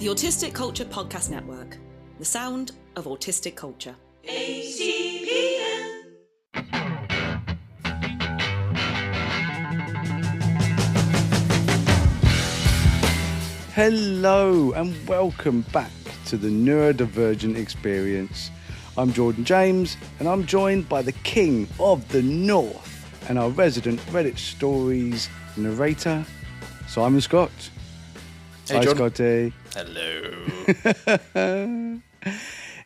The Autistic Culture Podcast Network, the sound of autistic culture. ACPN. Hello and welcome back to the Neurodivergent experience. I'm Jordan James and I'm joined by the King of the North and our resident Reddit Stories narrator, Simon Scott. Hey, Hi, Jordan. Scotty. Hello.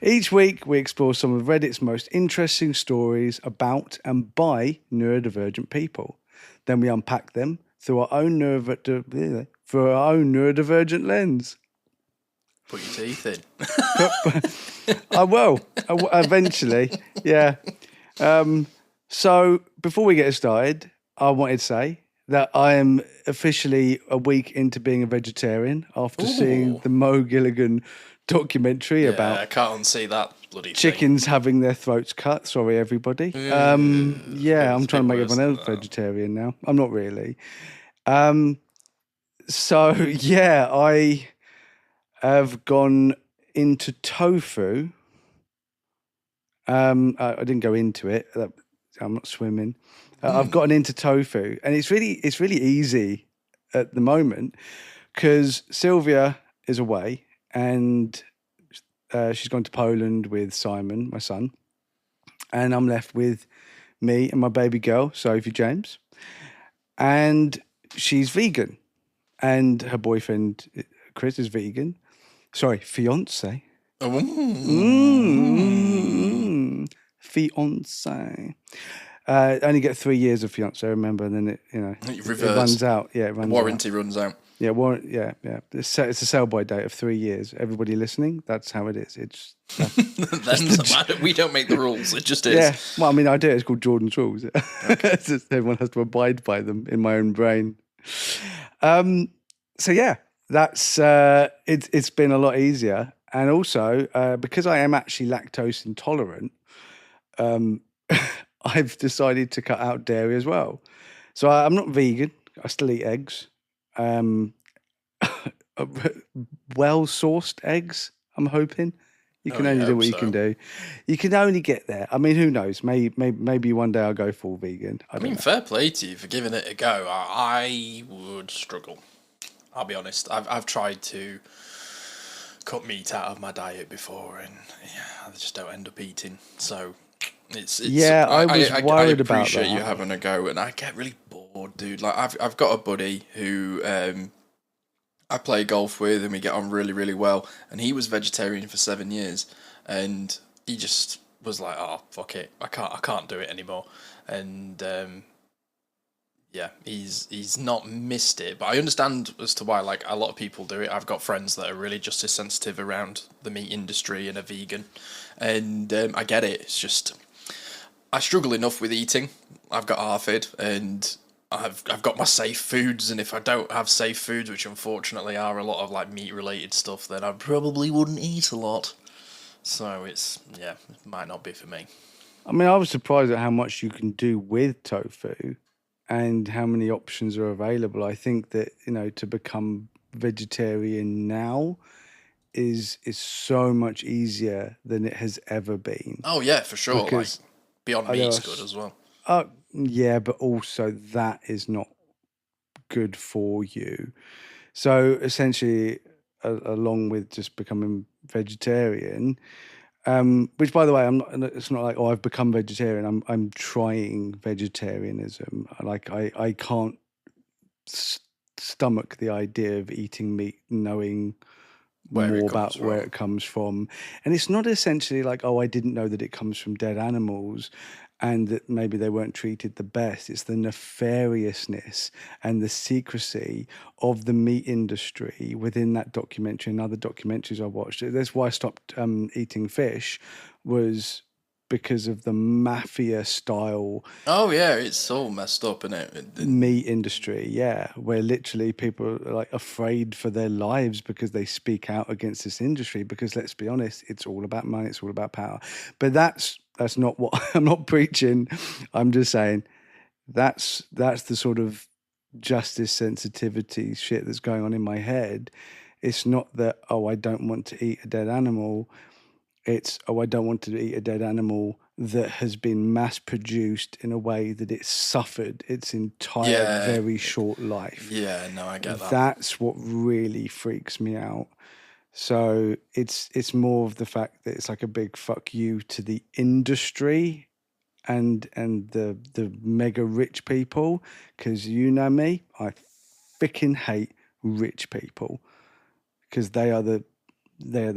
Each week we explore some of Reddit's most interesting stories about and by neurodivergent people. Then we unpack them through our own neurodivergent lens. Put your teeth in. I will eventually, yeah. So before we get started, I wanted to say that I am officially a week into being a vegetarian after seeing the Mo Gilligan documentary about I can't unsee that bloody chickens having their throats cut. Sorry, everybody. I'm trying to make everyone else vegetarian now. I'm not really. So yeah, I have gone into tofu. I didn't go into it. I'm not swimming. I've gotten into tofu, and it's really easy at the moment because Sylvia is away, and she's gone to Poland with Simon, my son, and I'm left with me and my baby girl, Sophie James, and she's vegan, and her boyfriend Chris is vegan. Sorry, fiance. Fiance. Only get 3 years of fiance, remember, and then it runs out. Yeah, it runs warranty out. runs out. Yeah, yeah. It's a sell-by date of 3 years. Everybody listening, that's how it is. It's We don't make the rules. It just is. Yeah. Well, I mean, I do. It's called Jordan's rules. Okay. It's just, everyone has to abide by them in my own brain. So yeah, that's it's been a lot easier, and also because I am actually lactose intolerant. I've decided to cut out dairy as well. So I'm not vegan. I still eat eggs. Well-sourced eggs, I'm hoping. You can only do what you can do. You can only get there. I mean, who knows? Maybe one day I'll go full vegan. I mean, fair play to you for giving it a go. I would struggle. I'll be honest. I've tried to cut meat out of my diet before, and I just don't end up eating. So it's I was worried about that. I appreciate you having a go, and I get really bored, dude. Like I've got a buddy who I play golf with, and we get on really, really well. And he was vegetarian for 7 years, and he just was like, "Oh, fuck it, I can't do it anymore." And he's not missed it, but I understand as to why. Like, a lot of people do it. I've got friends that are really justice sensitive around the meat industry and are vegan, and I get it. It's just I struggle enough with eating. I've got ARFID, and I've got my safe foods, and if I don't have safe foods, which unfortunately are a lot of like meat related stuff, then I probably wouldn't eat a lot. So it might not be for me. I mean, I was surprised at how much you can do with tofu and how many options are available. I think that, to become vegetarian now is so much easier than it has ever been. Oh yeah, for sure. Because like Beyond Meat's good as well. Yeah, but also that is not good for you. So essentially, along with just becoming vegetarian, which, by the way, it's not like, I've become vegetarian. I'm trying vegetarianism. Like I can't stomach the idea of eating meat, knowing more about where it comes from. And it's not essentially like, I didn't know that it comes from dead animals and that maybe they weren't treated the best. It's the nefariousness and the secrecy of the meat industry within that documentary and other documentaries I watched. That's why I stopped eating fish, was because of the mafia style. Oh yeah, it's all messed up, isn't it? Meat industry, yeah, where literally people are like afraid for their lives because they speak out against this industry. Because let's be honest, it's all about money, it's all about power. But that's not what I'm not preaching. I'm just saying that's the sort of justice sensitivity shit that's going on in my head. It's not that, oh, I don't want to eat a dead animal. It's, oh, I don't want to eat a dead animal that has been mass produced in a way that it's suffered its entire very short life. Yeah, no, I get that. That's what really freaks me out. So it's more of the fact that it's like a big fuck you to the industry and the mega rich people, because you know me, I freaking hate rich people, because they are the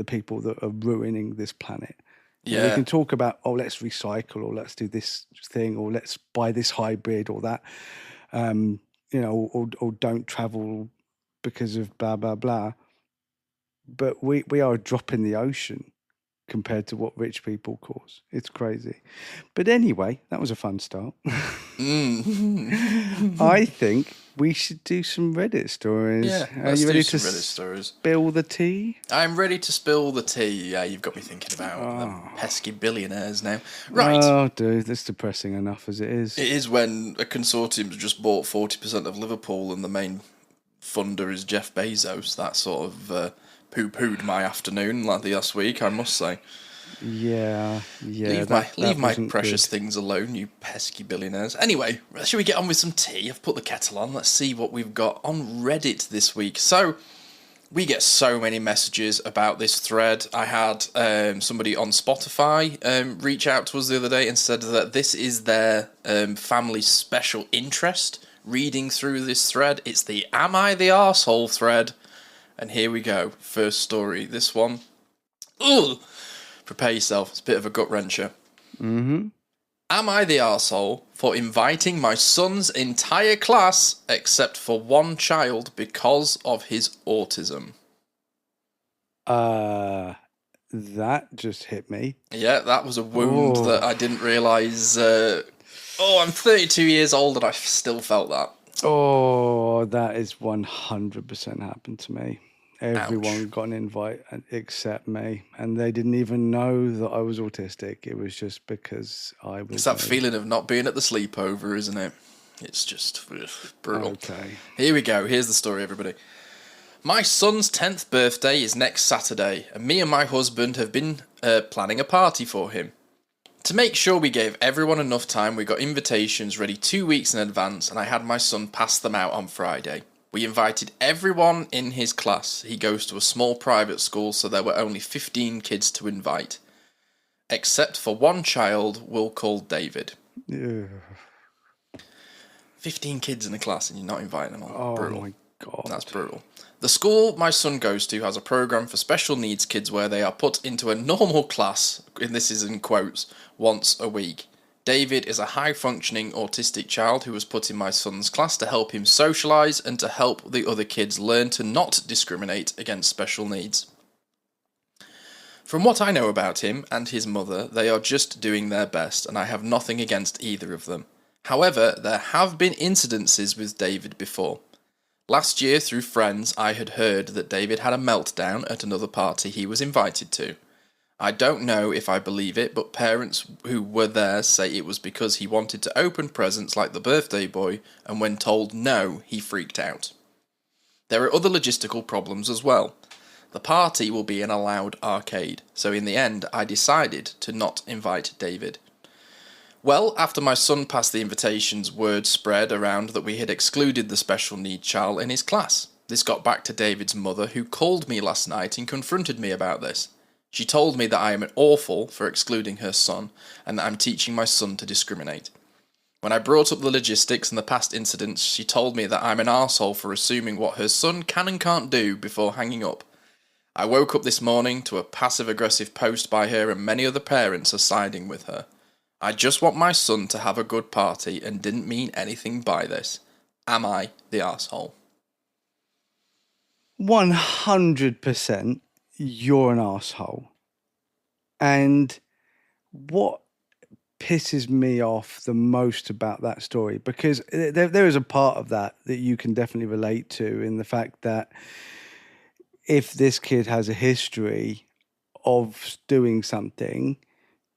people that are ruining this planet. Yeah. We can talk about, oh, let's recycle, or let's do this thing, or let's buy this hybrid, or that, or don't travel because of blah, blah, blah. But we are a drop in the ocean compared to what rich people cause. It's crazy. But anyway, that was a fun start. I think we should do some Reddit stories. Yeah, Are you ready to Reddit stories? Spill the tea? I'm ready to spill the tea. Yeah, you've got me thinking about the pesky billionaires now. Right. Oh, dude, that's depressing enough as it is. It is when a consortium's just bought 40% of Liverpool and the main funder is Jeff Bezos. That sort of poo-pooed my afternoon like the last week, I must say. Yeah. Leave my precious things alone, you pesky billionaires. Anyway, shall we get on with some tea? I've put the kettle on. Let's see what we've got on Reddit this week. So, we get so many messages about this thread. I had somebody on Spotify reach out to us the other day and said that this is their family special interest, reading through this thread. It's the Am I the Arsehole thread. And here we go. First story. This one. Ugh! Prepare yourself. It's a bit of a gut-wrencher. Mm-hmm. Am I the arsehole for inviting my son's entire class except for one child because of his autism? That just hit me. Yeah, that was a wound that I didn't realise. I'm 32 years old and I still felt that. Oh, that is 100% happened to me. Everyone Ouch. got an invite except me, and they didn't even know that I was autistic. It was just because I was. It's that feeling of not being at the sleepover, isn't it? It's just brutal. Okay. Here we go. Here's the story, everybody. My son's 10th birthday is next Saturday, and me and my husband have been planning a party for him. To make sure we gave everyone enough time, we got invitations ready 2 weeks in advance, and I had my son pass them out on Friday. We invited everyone in his class. He goes to a small private school, so there were only 15 kids to invite. Except for one child we'll call David. Yeah. 15 kids in a class and you're not inviting them all. Oh, brutal. my God. That's brutal. The school my son goes to has a program for special needs kids where they are put into a normal class, and this is in quotes, once a week. David is a high-functioning autistic child who was put in my son's class to help him socialise and to help the other kids learn to not discriminate against special needs. From what I know about him and his mother, they are just doing their best, and I have nothing against either of them. However, there have been incidences with David before. Last year, through friends, I had heard that David had a meltdown at another party he was invited to. I don't know if I believe it, but parents who were there say it was because he wanted to open presents like the birthday boy, and when told no, he freaked out. There are other logistical problems as well. The party will be in a loud arcade, so in the end I decided to not invite David. Well, after my son passed the invitations, word spread around that we had excluded the special need child in his class. This got back to David's mother, who called me last night and confronted me about this. She told me that I am awful for excluding her son, and that I'm teaching my son to discriminate. When I brought up the logistics and the past incidents, she told me that I'm an arsehole for assuming what her son can and can't do before hanging up. I woke up this morning to a passive-aggressive post by her, and many other parents are siding with her. I just want my son to have a good party and didn't mean anything by this. Am I the arsehole? 100%. You're an asshole. And what pisses me off the most about that story, because there is a part of that you can definitely relate to, in the fact that if this kid has a history of doing something,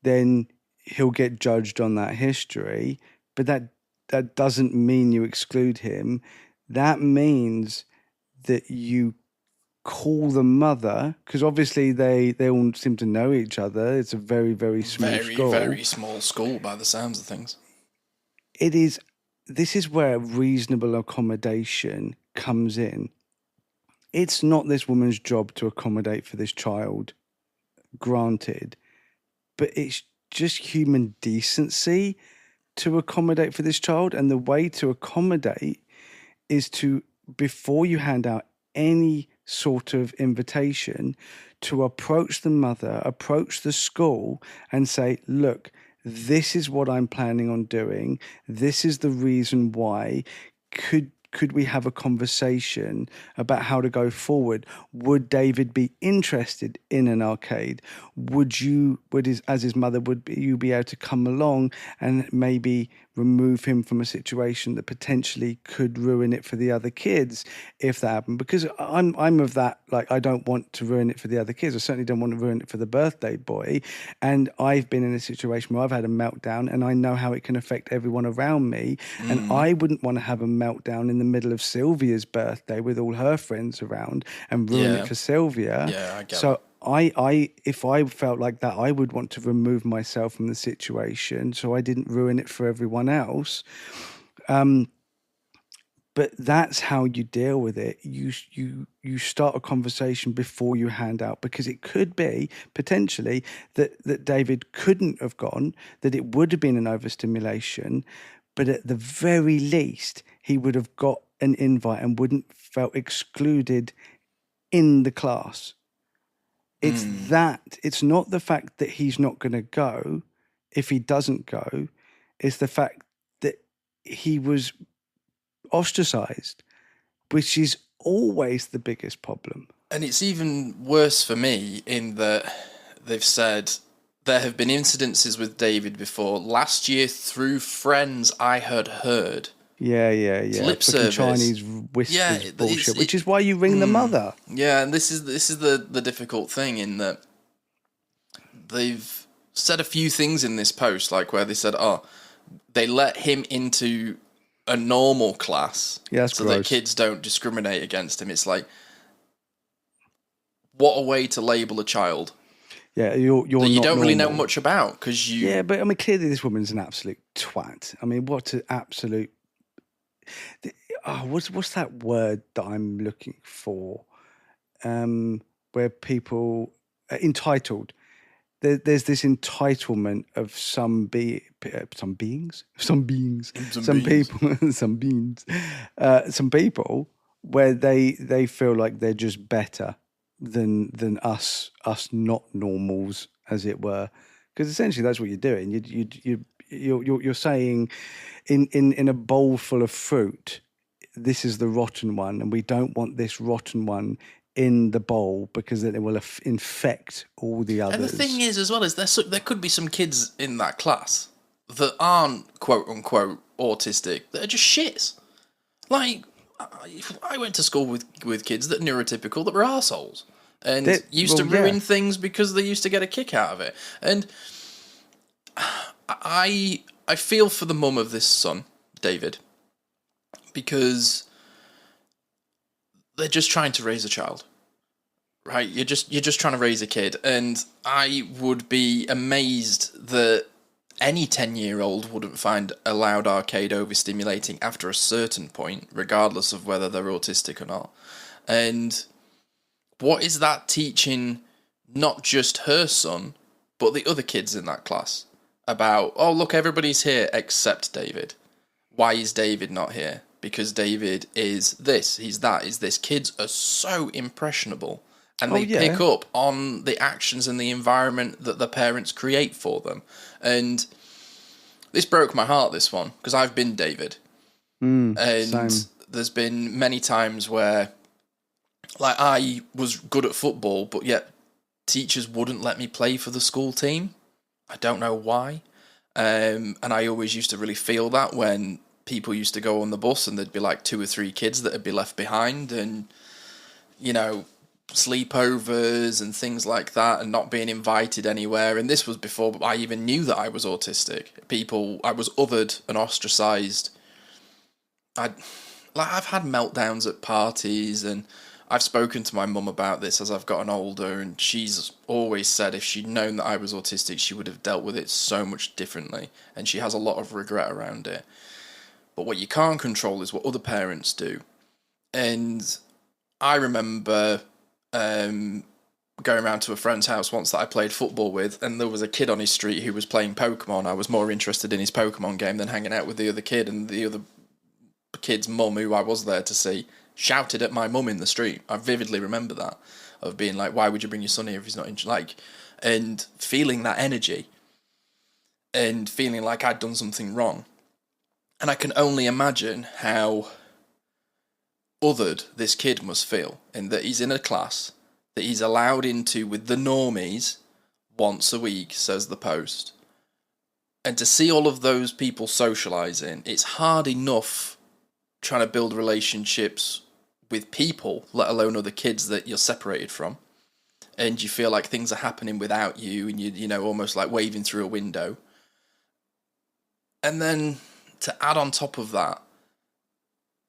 then he'll get judged on that history. But that doesn't mean you exclude him. That means that you call the mother, because obviously they all seem to know each other. It's a very, very small school. Very small school by the sounds of things. This is where reasonable accommodation comes in. It's not this woman's job to accommodate for this child, granted, but it's just human decency to accommodate for this child. And the way to accommodate is to, before you hand out any sort of invitation, to approach the mother, approach the school and say, look, this is what I'm planning on doing. This is the reason why. Could we have a conversation about how to go forward? Would David be interested in an arcade? As his mother, would you be able to come along and maybe remove him from a situation that potentially could ruin it for the other kids if that happened? Because I'm of that, like, I don't want to ruin it for the other kids. I certainly don't want to ruin it for the birthday boy. And I've been in a situation where I've had a meltdown, and I know how it can affect everyone around me. And I wouldn't want to have a meltdown in the middle of Sylvia's birthday with all her friends around and ruin it for Sylvia. Yeah, I get so it. If I felt like that, I would want to remove myself from the situation so I didn't ruin it for everyone else. But that's how you deal with it. You start a conversation before you hand out, because it could be potentially that David couldn't have gone, that it would have been an overstimulation, but at the very least he would have got an invite and wouldn't felt excluded in the class. It's that. It's not the fact that he's not going to go if he doesn't go. It's the fact that he was ostracized, which is always the biggest problem. And it's even worse for me in that they've said there have been incidences with David before. Last year, through friends I had heard. Yeah. Lip Fucking service. Chinese whispers bullshit, which is why you ring the mother. Yeah, and this is the difficult thing, in that they've said a few things in this post, like where they said, they let him into a normal class so gross. that kids don't discriminate against him. It's like, what a way to label a child. Yeah, you're that you not don't really know normal. much about, because you... Yeah, but I mean, clearly this woman's an absolute twat. I mean, what an absolute... what's that word that I'm looking for? Where people... entitled. There's this entitlement of some people where they feel like they're just better than us not normals, as it were, because essentially that's what you're doing. You're saying in a bowl full of fruit, this is the rotten one, and we don't want this rotten one in the bowl because then it will infect all the others. And the thing is, as well, is there could be some kids in that class that aren't quote unquote autistic, that are just shits. Like, I went to school with kids that are neurotypical, that were arseholes, and used to ruin things because they used to get a kick out of it. And I feel for the mum of this son, David, because they're just trying to raise a child, right? You're just trying to raise a kid, and I would be amazed that any 10-year-old wouldn't find a loud arcade overstimulating after a certain point, regardless of whether they're autistic or not. And what is that teaching not just her son, but the other kids in that class about, oh, look, everybody's here except David. Why is David not here? Because David is this, he's that, he's this. Kids are so impressionable, and they pick up on the actions and the environment that the parents create for them. And this broke my heart, this one, because I've been David. And same. There's been many times where, like, I was good at football, but yet teachers wouldn't let me play for the school team. I don't know why. And I always used to really feel that when people used to go on the bus and there'd be like 2 or 3 kids that would be left behind, and, you know, sleepovers and things like that, and not being invited anywhere. And this was before I even knew that I was autistic. I was othered and ostracized. I've had meltdowns at parties, and I've spoken to my mum about this as I've gotten older, and she's always said if she'd known that I was autistic, she would have dealt with it so much differently, and she has a lot of regret around it. But what you can't control is what other parents do. And I remember going around to a friend's house once that I played football with, and there was a kid on his street who was playing Pokemon. I was more interested in his Pokemon game than hanging out with the other kid, and the other kid's mum, who I was there to see, shouted at my mum in the street. I vividly remember that, of being like, why would you bring your son here if he's not and feeling that energy and feeling like I'd done something wrong. And I can only imagine how othered this kid must feel, in that he's in a class that he's allowed into with the normies once a week, says the post. And to see all of those people socialising, it's hard enough trying to build relationships with people, let alone other kids that you're separated from. And you feel like things are happening without you, and you know, almost like waving through a window. And then to add on top of that,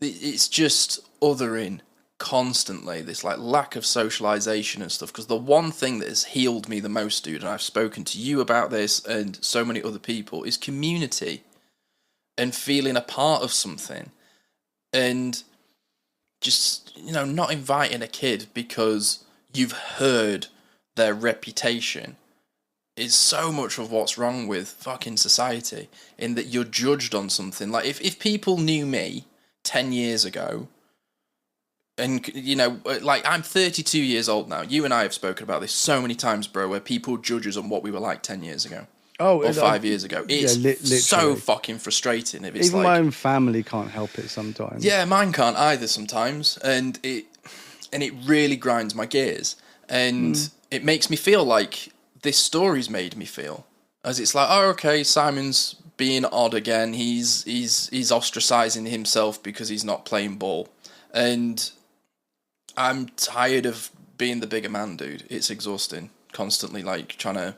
it's just othering constantly, this like lack of socialization and stuff. Because the one thing that has healed me the most, dude, and I've spoken to you about this and so many other people, is community and feeling a part of something. And just, you know, not inviting a kid because you've heard their reputation is so much of what's wrong with fucking society, in that you're judged on something. Like, if people knew me 10 years ago, and, you know, like, I'm 32 years old now. You and I have spoken about this so many times, bro, where people judge us on what we were like 10 years ago. Or 5 years ago. It's so fucking frustrating. If it's even my own family can't help it sometimes. Yeah, mine can't either sometimes, and it really grinds my gears, and it makes me feel like this story's made me feel, as it's like, oh, okay, Simon's being odd again. He's ostracizing himself because he's not playing ball, and I'm tired of being the bigger man, dude. It's exhausting, constantly like trying to,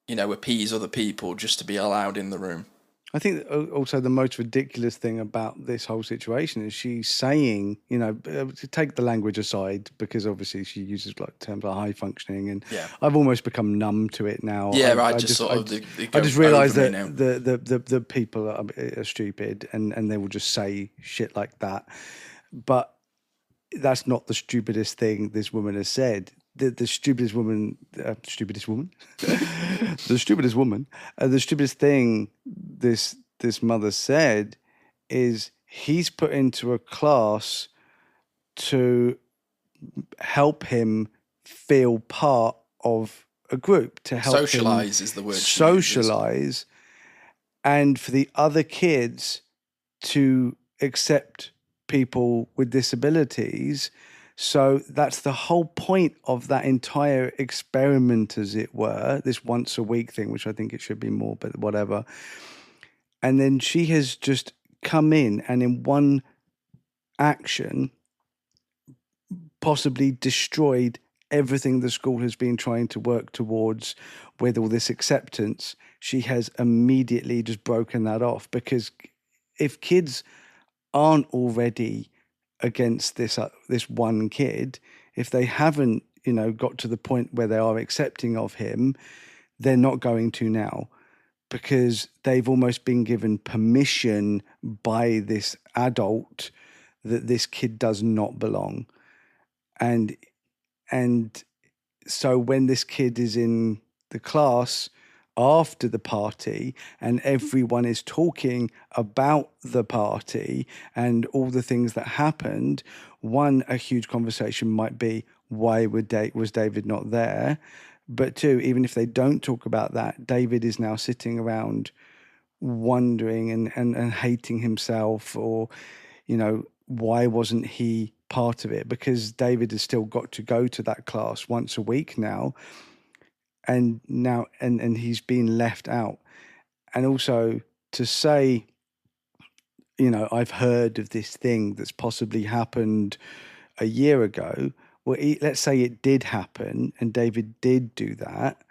you know, appease other people just to be allowed in the room. I think also the most ridiculous thing about this whole situation is she's saying, you know, to take the language aside, because obviously she uses like terms like high functioning, and I've almost become numb to it now. Yeah, I just realise that the people are stupid, and they will just say shit like that. But that's not the stupidest thing this woman has said. The stupidest woman, the stupidest thing this mother said is he's put into a class to help him feel part of a group, to help socialize is the word. Socialize, and for the other kids to accept people with disabilities. So that's the whole point of that entire experiment, as it were, this once a week thing, which I think it should be more, but whatever. And then she has just come in and in one action possibly destroyed everything the school has been trying to work towards with all this acceptance. She has immediately just broken that off, because if kids aren't already against this one kid, if they haven't, you know, got to the point where they are accepting of him, they're not going to now, because they've almost been given permission by this adult that this kid does not belong. And so when this kid is in the class after the party and everyone is talking about the party and all the things that happened, a huge conversation might be, why was David not there? But two, even if they don't talk about that, David is now sitting around wondering and hating himself, or, you know, why wasn't he part of it? Because David has still got to go to that class once a week now, and he's been left out. And also to say, you know, I've heard of this thing that's possibly happened a year ago. Well, let's say it did happen and David did do that,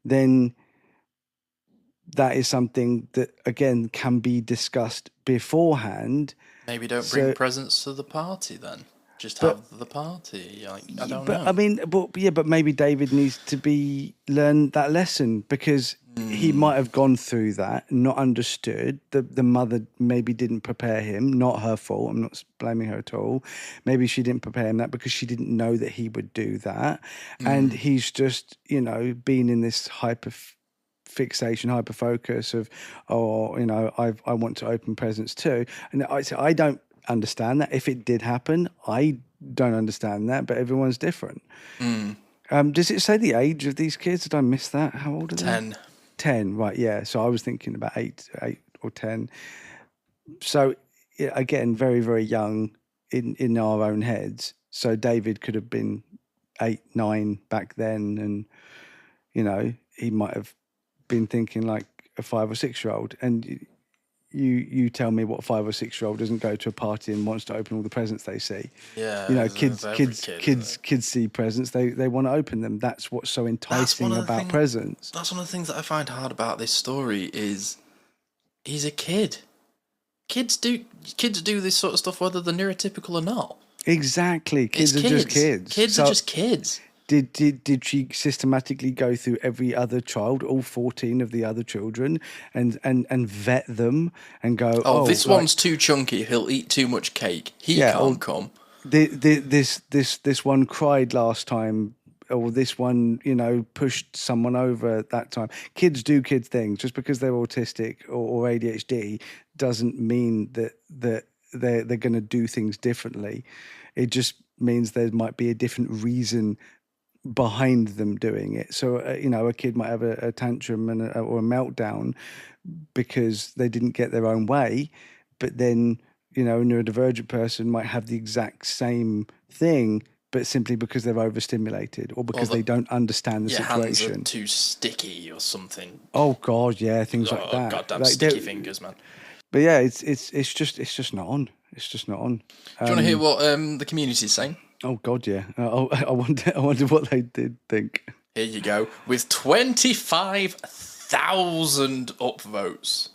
then that is something that, again, can be discussed beforehand. Maybe don't bring presents to the party then. Just have the party. Like, I don't know. I mean, but maybe David needs to learn that lesson, because he might have gone through that, not understood. The mother maybe didn't prepare him. Not her fault. I'm not blaming her at all. Maybe she didn't prepare him that because she didn't know that he would do that, and he's just been in this fixation, hyper focus of, I want to open presents too, and I don't understand that. If it did happen, I don't understand that, but everyone's different. Does it say the age of these kids? Did I miss that? How old are they? 10. 10, right? Yeah. So I was thinking about 8 or 10. So again, very, very young in our own heads. So David could have been 8, 9 back then, and he might have been thinking like a 5 or 6-year-old. And you tell me what 5 or 6-year-old doesn't go to a party and wants to open all the presents they see. Yeah, kids see presents, they want to open them. That's what's so enticing about presents. That's one of the things that I find hard about this story is he's a kid. Kids do this sort of stuff whether they're neurotypical or not. Exactly. Kids are just kids. Kids are just kids. Did she systematically go through every other child, all 14 of the other children, and vet them and go, this one's too chunky, he'll eat too much cake, he can't come. This one cried last time, or this one, pushed someone over at that time. Kids do kid things. Just because they're autistic or ADHD doesn't mean that they're going to do things differently. It just means there might be a different reason behind them doing it. So a kid might have a tantrum or a meltdown because they didn't get their own way, but then a neurodivergent person might have the exact same thing, but simply because they're overstimulated or because they don't understand the situation. Hands are too sticky or something. Oh God, yeah, things like that. Goddamn sticky fingers, man. But yeah, it's just not on. It's just not on. Do you want to hear what the community's saying? Oh God, yeah. I wonder what they did think. Here you go. With 25,000 upvotes.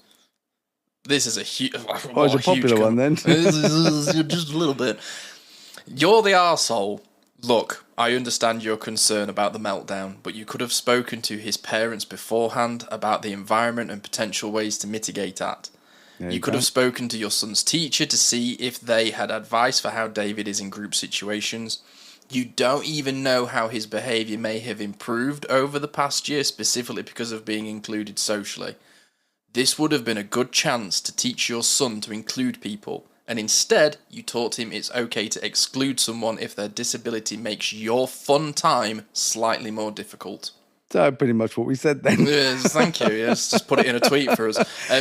This is a huge. Oh, it's a popular one then. Just a little bit. You're the arsehole. Look, I understand your concern about the meltdown, but you could have spoken to his parents beforehand about the environment and potential ways to mitigate that. You could have spoken to your son's teacher to see if they had advice for how David is in group situations. You don't even know how his behaviour may have improved over the past year, specifically because of being included socially. This would have been a good chance to teach your son to include people, and instead you taught him it's okay to exclude someone if their disability makes your fun time slightly more difficult. That's pretty much what we said then. Yes, thank you. Yes, just put it in a tweet for us.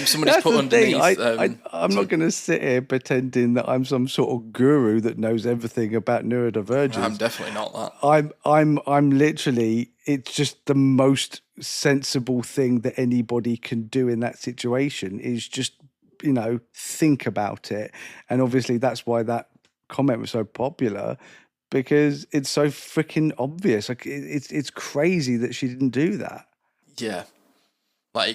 Somebody's put underneath. I'm not going to sit here pretending that I'm some sort of guru that knows everything about neurodivergence. I'm definitely not that. I'm literally. It's just the most sensible thing that anybody can do in that situation is just think about it, and obviously that's why that comment was so popular. Because it's so freaking obvious. Like it's crazy that she didn't do that. Yeah. I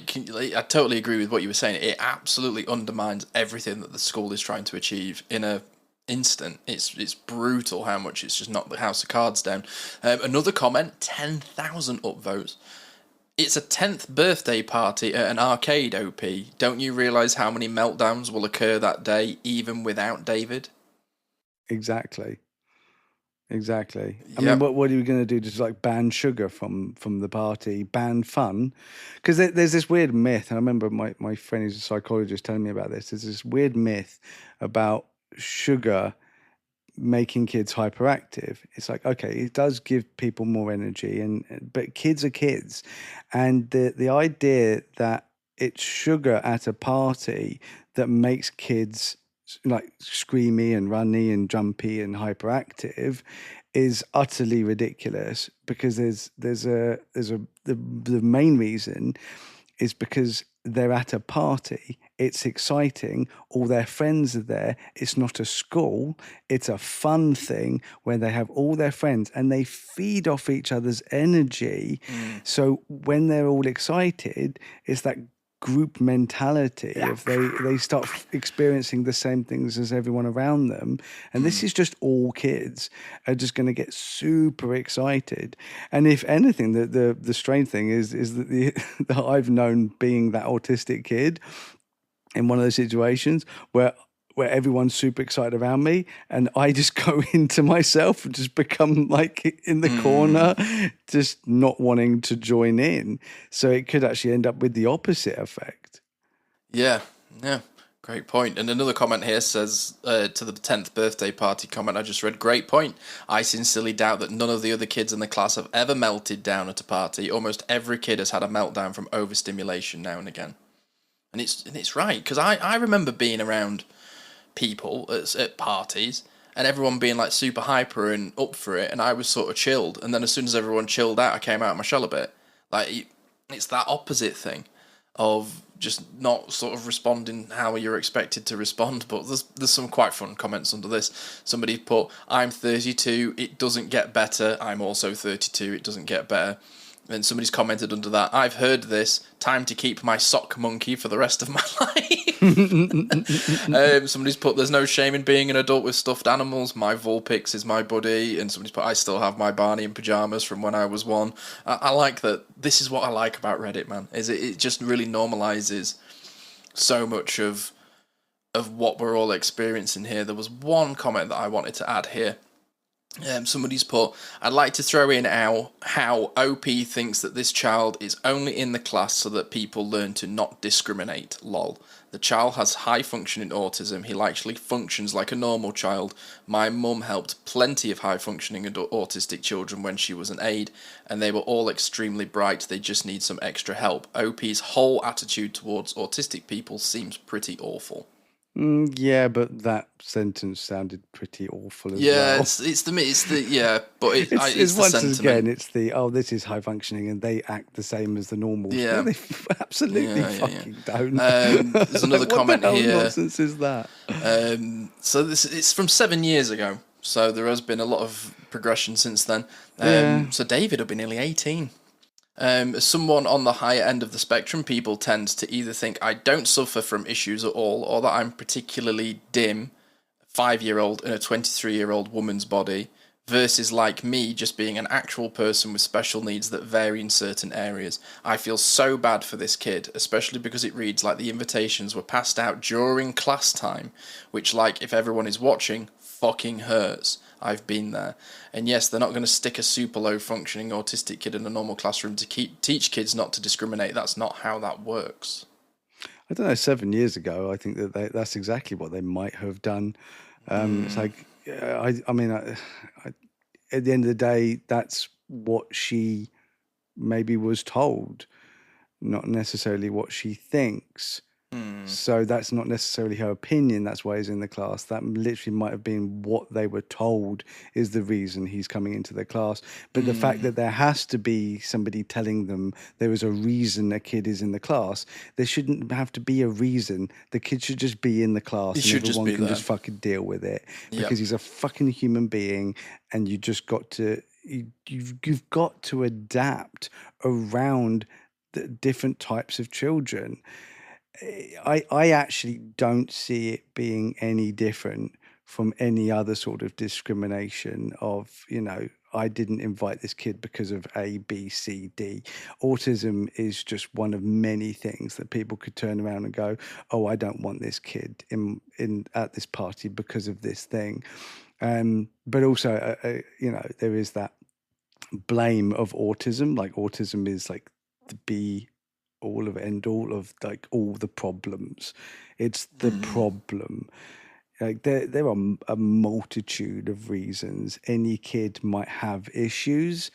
totally agree with what you were saying. It absolutely undermines everything that the school is trying to achieve in a instant. It's brutal how much it's just knocked the house of cards down. Another comment, 10,000 upvotes. It's a 10th birthday party at an arcade, OP. Don't you realise how many meltdowns will occur that day, even without David? Exactly. I mean, what are you going to do? Just like ban sugar from the party, ban fun? Because there's this weird myth, and I remember my friend who's a psychologist telling me about this. There's this weird myth about sugar making kids hyperactive. It's like, okay, it does give people more energy, but kids are kids, and the idea that it's sugar at a party that makes kids like screamy and runny and jumpy and hyperactive is utterly ridiculous, because the main reason is because they're at a party, it's exciting, all their friends are there, it's not a school, it's a fun thing where they have all their friends and they feed off each other's energy. So when they're all excited, it's that group mentality if they start experiencing the same things as everyone around them. And this is just all kids are just going to get super excited. And if anything, the strange thing is that that I've known being that autistic kid in one of those situations where everyone's super excited around me and I just go into myself and just become like in the corner, just not wanting to join in. So it could actually end up with the opposite effect. Yeah. Great point. And another comment here says, to the 10th birthday party comment I just read, great point. I sincerely doubt that none of the other kids in the class have ever melted down at a party. Almost every kid has had a meltdown from overstimulation now and again. And it's right, because I remember being around people at parties and everyone being like super hyper and up for it, and I was sort of chilled, and then as soon as everyone chilled out I came out of my shell a bit. Like, it's that opposite thing of just not sort of responding how you're expected to respond. But there's some quite fun comments under this. Somebody put, I'm 32, it doesn't get better. I'm also 32, it doesn't get better. And somebody's commented under that, I've heard this, time to keep my sock monkey for the rest of my life. Somebody's put, there's no shame in being an adult with stuffed animals. My Vulpix is my buddy. And somebody's put, I still have my Barney in pyjamas from when I was one. I like that. This is what I like about Reddit, man, is it just really normalizes so much of what we're all experiencing here. There was one comment that I wanted to add here. Somebody's put, I'd like to throw in how OP thinks that this child is only in the class so that people learn to not discriminate. Lol. The child has high functioning autism. He actually functions like a normal child. My mum helped plenty of high functioning autistic children when she was an aide, and they were all extremely bright. They just need some extra help. OP's whole attitude towards autistic people seems pretty awful. Yeah, but that sentence sounded pretty awful as well. Yeah, it's the but it's once the sentiment. again, it's the this is high functioning and they act the same as the normals. Yeah, no, they absolutely fucking don't. There's another comment what the hell here. Nonsense is that? So it's from 7 years ago. So there has been a lot of progression since then. So David will be nearly 18. As someone on the higher end of the spectrum, people tend to either think I don't suffer from issues at all, or that I'm particularly dim, 5-year-old in a 23-year-old woman's body, versus like me just being an actual person with special needs that vary in certain areas. I feel so bad for this kid, especially because it reads like the invitations were passed out during class time, which, like, if everyone is watching, fucking hurts. I've been there. And yes, they're not going to stick a super low functioning autistic kid in a normal classroom to teach kids not to discriminate. That's not how that works. I don't know, 7 years ago, I think that's exactly what they might have done. It's like, I mean, at the end of the day, that's what she maybe was told, not necessarily what she thinks. So that's not necessarily her opinion. That's why he's in the class. That literally might have been what they were told is the reason he's coming into the class. But the fact that there has to be somebody telling them there is a reason a kid is in the class, there shouldn't have to be a reason. The kid should just be in the class and everyone can just fucking deal with it. Because he's a fucking human being, and you just got to you've got to adapt around the different types of children. I actually don't see it being any different from any other sort of discrimination of, I didn't invite this kid because of A, B, C, D. Autism is just one of many things that people could turn around and go, oh, I don't want this kid in at this party because of this thing. But also, there is that blame of autism. Like, autism is like the be all of end all of like all the problems. It's the problem. Like, there are a multitude of reasons any kid might have issues,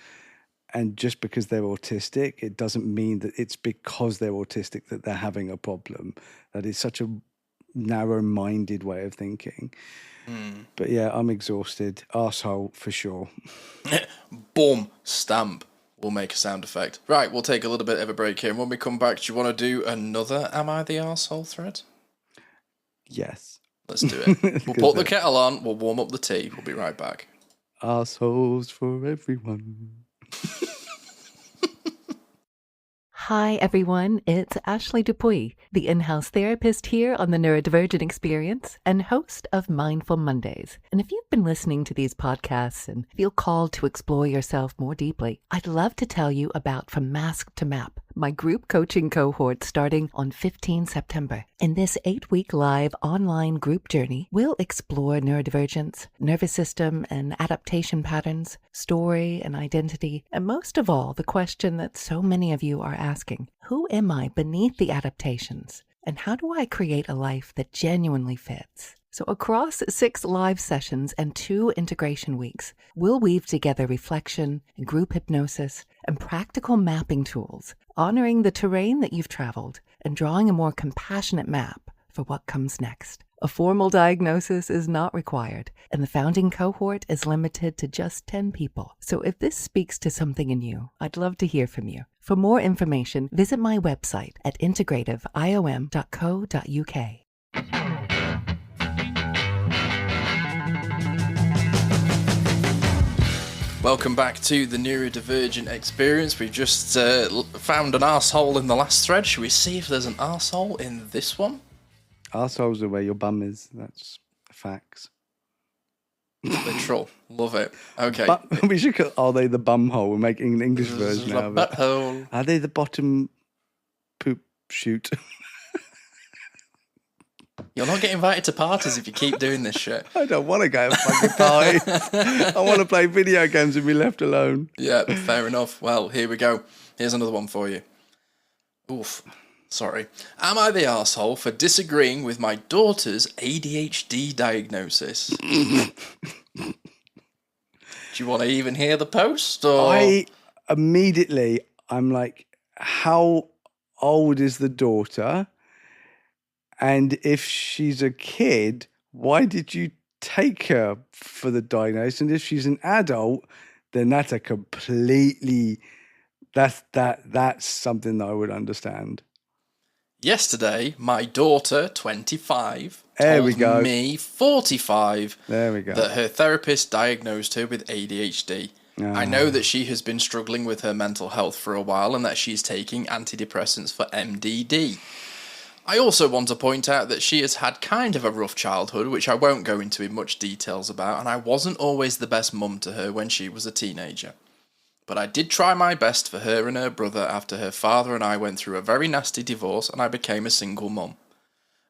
and just because they're autistic, it doesn't mean that it's because they're autistic that they're having a problem. That is such a narrow-minded way of thinking. But yeah, I'm exhausted. Arsehole for sure. Boom, stamp. We'll make a sound effect. Right, we'll take a little bit of a break here, and when we come back, do you want to do another Am I the Arsehole thread? Yes. Let's do it. We'll put the kettle on, we'll warm up the tea, we'll be right back. Arseholes for everyone. Hi, everyone. It's Ashley Dupuy, the in-house therapist here on the Neurodivergent Experience and host of Mindful Mondays. And if you've been listening to these podcasts and feel called to explore yourself more deeply, I'd love to tell you about From Mask to Map, my group coaching cohort starting on 15 September. In this 8-week live online group journey, we'll explore neurodivergence, nervous system and adaptation patterns, story and identity, and most of all, the question that so many of you are asking: who am I beneath the adaptations? And how do I create a life that genuinely fits? So across 6 live sessions and 2 integration weeks, we'll weave together reflection, group hypnosis, and practical mapping tools, honoring the terrain that you've traveled and drawing a more compassionate map for what comes next. A formal diagnosis is not required, and the founding cohort is limited to just 10 people. So if this speaks to something in you, I'd love to hear from you. For more information, visit my website at integrativeiom.co.uk. Welcome back to the Neurodivergent Experience. We've just found an arsehole in the last thread. Should we see if there's an arsehole in this one? Arseholes are where your bum is. That's facts. Literal. Love it. Okay. But we should call, are they the bum hole? We're making an English version out of it. Butthole. Are they the bottom poop chute? You'll not get invited to parties if you keep doing this shit. I don't want to go to fucking party. I want to play video games and be left alone. Yeah, fair enough. Well, here we go. Here's another one for you. Oof. Sorry. Am I the arsehole for disagreeing with my daughter's ADHD diagnosis? Do you want to even hear the post? Or? I'm like, how old is the daughter? And if she's a kid, why did you take her for the diagnosis? And if she's an adult, then that's a completely, that's something that I would understand. Yesterday, my daughter, 25, there we go. told me, 45, there we go. that her therapist diagnosed her with ADHD. I know that she has been struggling with her mental health for a while and that she's taking antidepressants for MDD. I also want to point out that she has had kind of a rough childhood, which I won't go into in much details about, and I wasn't always the best mum to her when she was a teenager. But I did try my best for her and her brother after her father and I went through a very nasty divorce and I became a single mum.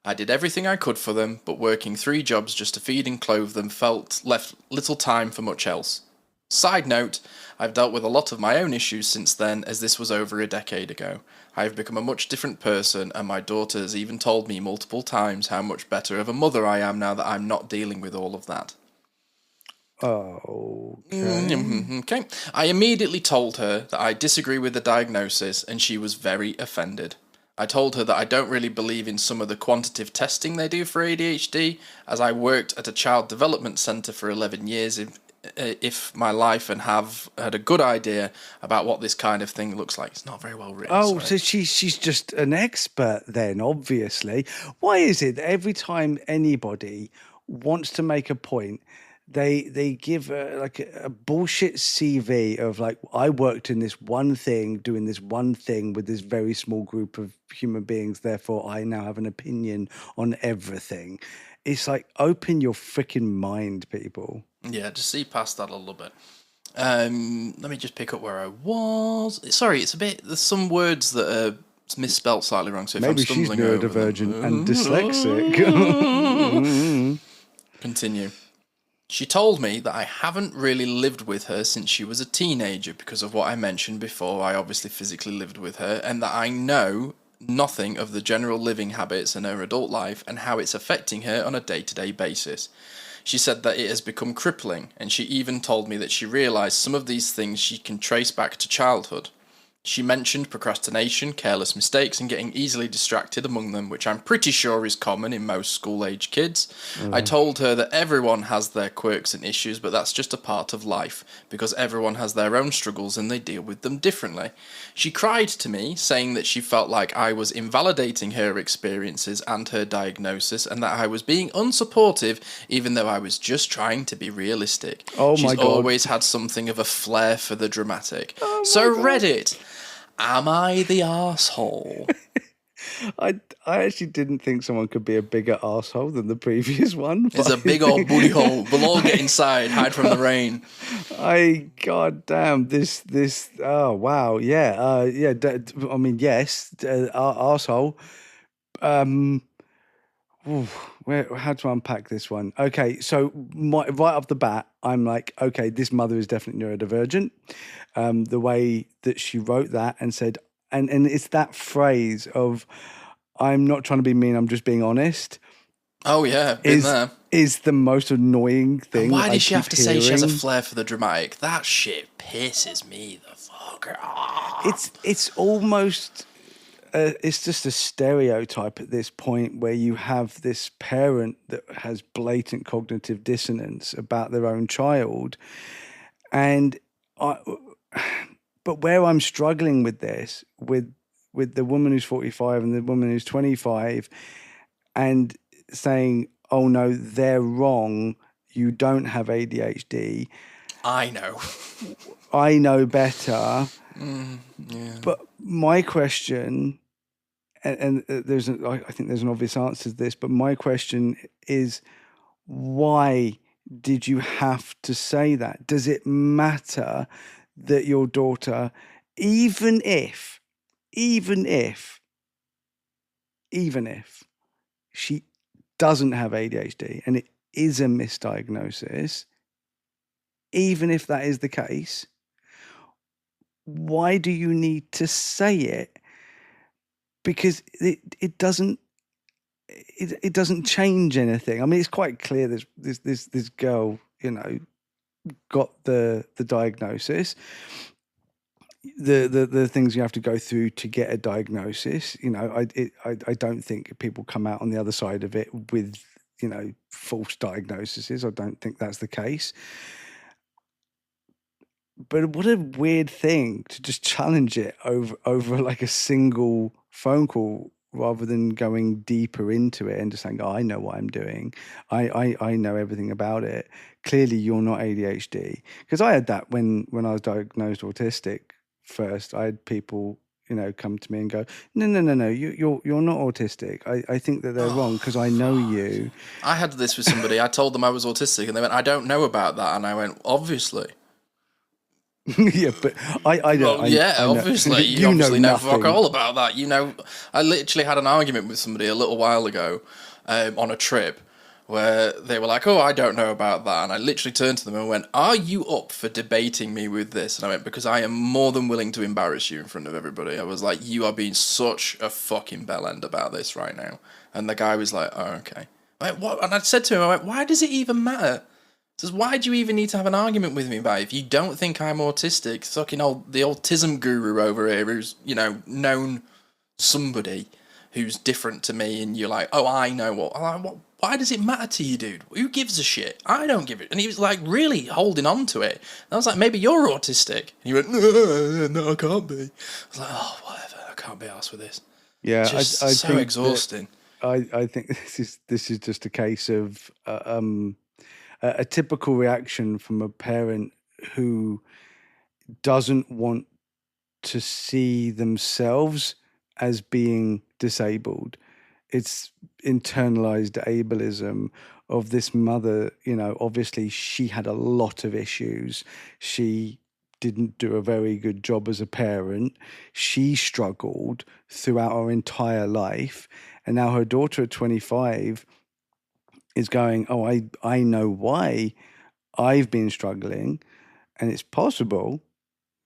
I did everything I could for them, but working 3 jobs just to feed and clothe them left little time for much else. Side note, I've dealt with a lot of my own issues since then, as this was over a decade ago. I have become a much different person, and my daughter has even told me multiple times how much better of a mother I am now that I'm not dealing with all of that. Oh, okay. I immediately told her that I disagree with the diagnosis, and she was very offended. I told her that I don't really believe in some of the quantitative testing they do for ADHD, as I worked at a child development centre for 11 years if my life and have had a good idea about what this kind of thing looks like. It's not very well written. Oh, so she's just an expert then, obviously. Why is it that every time anybody wants to make a point, they give a bullshit CV of like, I worked in this one thing, doing this one thing with this very small group of human beings, therefore I now have an opinion on everything. It's like, open your freaking mind, people. Yeah, just see past that a little bit. Let me just pick up where I was. Sorry, there's some words that are misspelt slightly wrong, so if maybe I'm stumbling she's neurodivergent and dyslexic. Continue. She told me that I haven't really lived with her since she was a teenager because of what I mentioned before. I obviously physically lived with her, and that I know nothing of the general living habits in her adult life and how it's affecting her on a day-to-day basis. She said that it has become crippling, and she even told me that she realised some of these things she can trace back to childhood. She mentioned procrastination, careless mistakes, and getting easily distracted among them, which I'm pretty sure is common in most school-age kids. I told her that everyone has their quirks and issues, but that's just a part of life, because everyone has their own struggles and they deal with them differently. She cried to me, saying that she felt like I was invalidating her experiences and her diagnosis, and that I was being unsupportive, even though I was just trying to be realistic. Oh my She's God. always had something of a flair for the dramatic. So Reddit, Am I the arsehole? I actually didn't think someone could be a bigger arsehole than the previous one. It's a big old booty hole. We'll all get inside, hide from the rain. God damn, this, oh, wow, yeah, I mean, yes, arsehole. How to unpack this one? Okay, so right off the bat, I'm like, okay, this mother is definitely neurodivergent. The way that she wrote that and said, and it's that phrase of, I'm not trying to be mean, I'm just being honest. Oh yeah, been there. Is the most annoying thing. And why does she have to say she has a flair for the dramatic? That shit pisses me the fuck off. It's almost. It's just a stereotype at this point where you have this parent that has blatant cognitive dissonance about their own child. But where I'm struggling with this, with the woman who's 45 and the woman who's 25, and saying, oh no, they're wrong, you don't have ADHD. I know. I know better. Yeah. But my question, and I think there's an obvious answer to this, but my question is, why did you have to say that? Does it matter that your daughter, even if she doesn't have ADHD and it is a misdiagnosis, even if that is the case, why do you need to say it? Because it doesn't change anything. I mean, it's quite clear this girl, got the diagnosis. The things you have to go through to get a diagnosis, I don't think people come out on the other side of it with, false diagnoses. I don't think that's the case. But what a weird thing to just challenge it over like a single phone call, rather than going deeper into it and just saying, oh, I know what I'm doing. I know everything about it. Clearly you're not ADHD. Because I had that when I was diagnosed autistic first. I had people, come to me and go, no, you're not autistic. I think that they're wrong because I know you. I had this with somebody. I told them I was autistic and they went, I don't know about that. And I went, obviously. Yeah, but I don't. Well, yeah, I know. obviously. You obviously know fuck nothing. all about that. I literally had an argument with somebody a little while ago on a trip where they were like, oh, I don't know about that. And I literally turned to them and went, are you up for debating me with this? And I went, because I am more than willing to embarrass you in front of everybody. I was like, you are being such a fucking bellend about this right now. And the guy was like, oh, okay. I went, what? And I said to him, I went, why does it even matter? Says, why do you even need to have an argument with me about it? If you don't think I'm autistic, the autism guru over here who's, known somebody who's different to me, and you're like, oh, I know what. I'm like, why does it matter to you, dude? Who gives a shit? I don't give it. And he was like really holding on to it. And I was like, maybe you're autistic. And he went, no, I can't be. I was like, oh, whatever. I can't be arsed with this. Yeah, just I so think exhausting. I think this is just a case of a typical reaction from a parent who doesn't want to see themselves as being disabled. It's internalized ableism of this mother. Obviously she had a lot of issues. She didn't do a very good job as a parent. She struggled throughout her entire life. And now her daughter at 25 is going, oh, I know why I've been struggling, and it's possible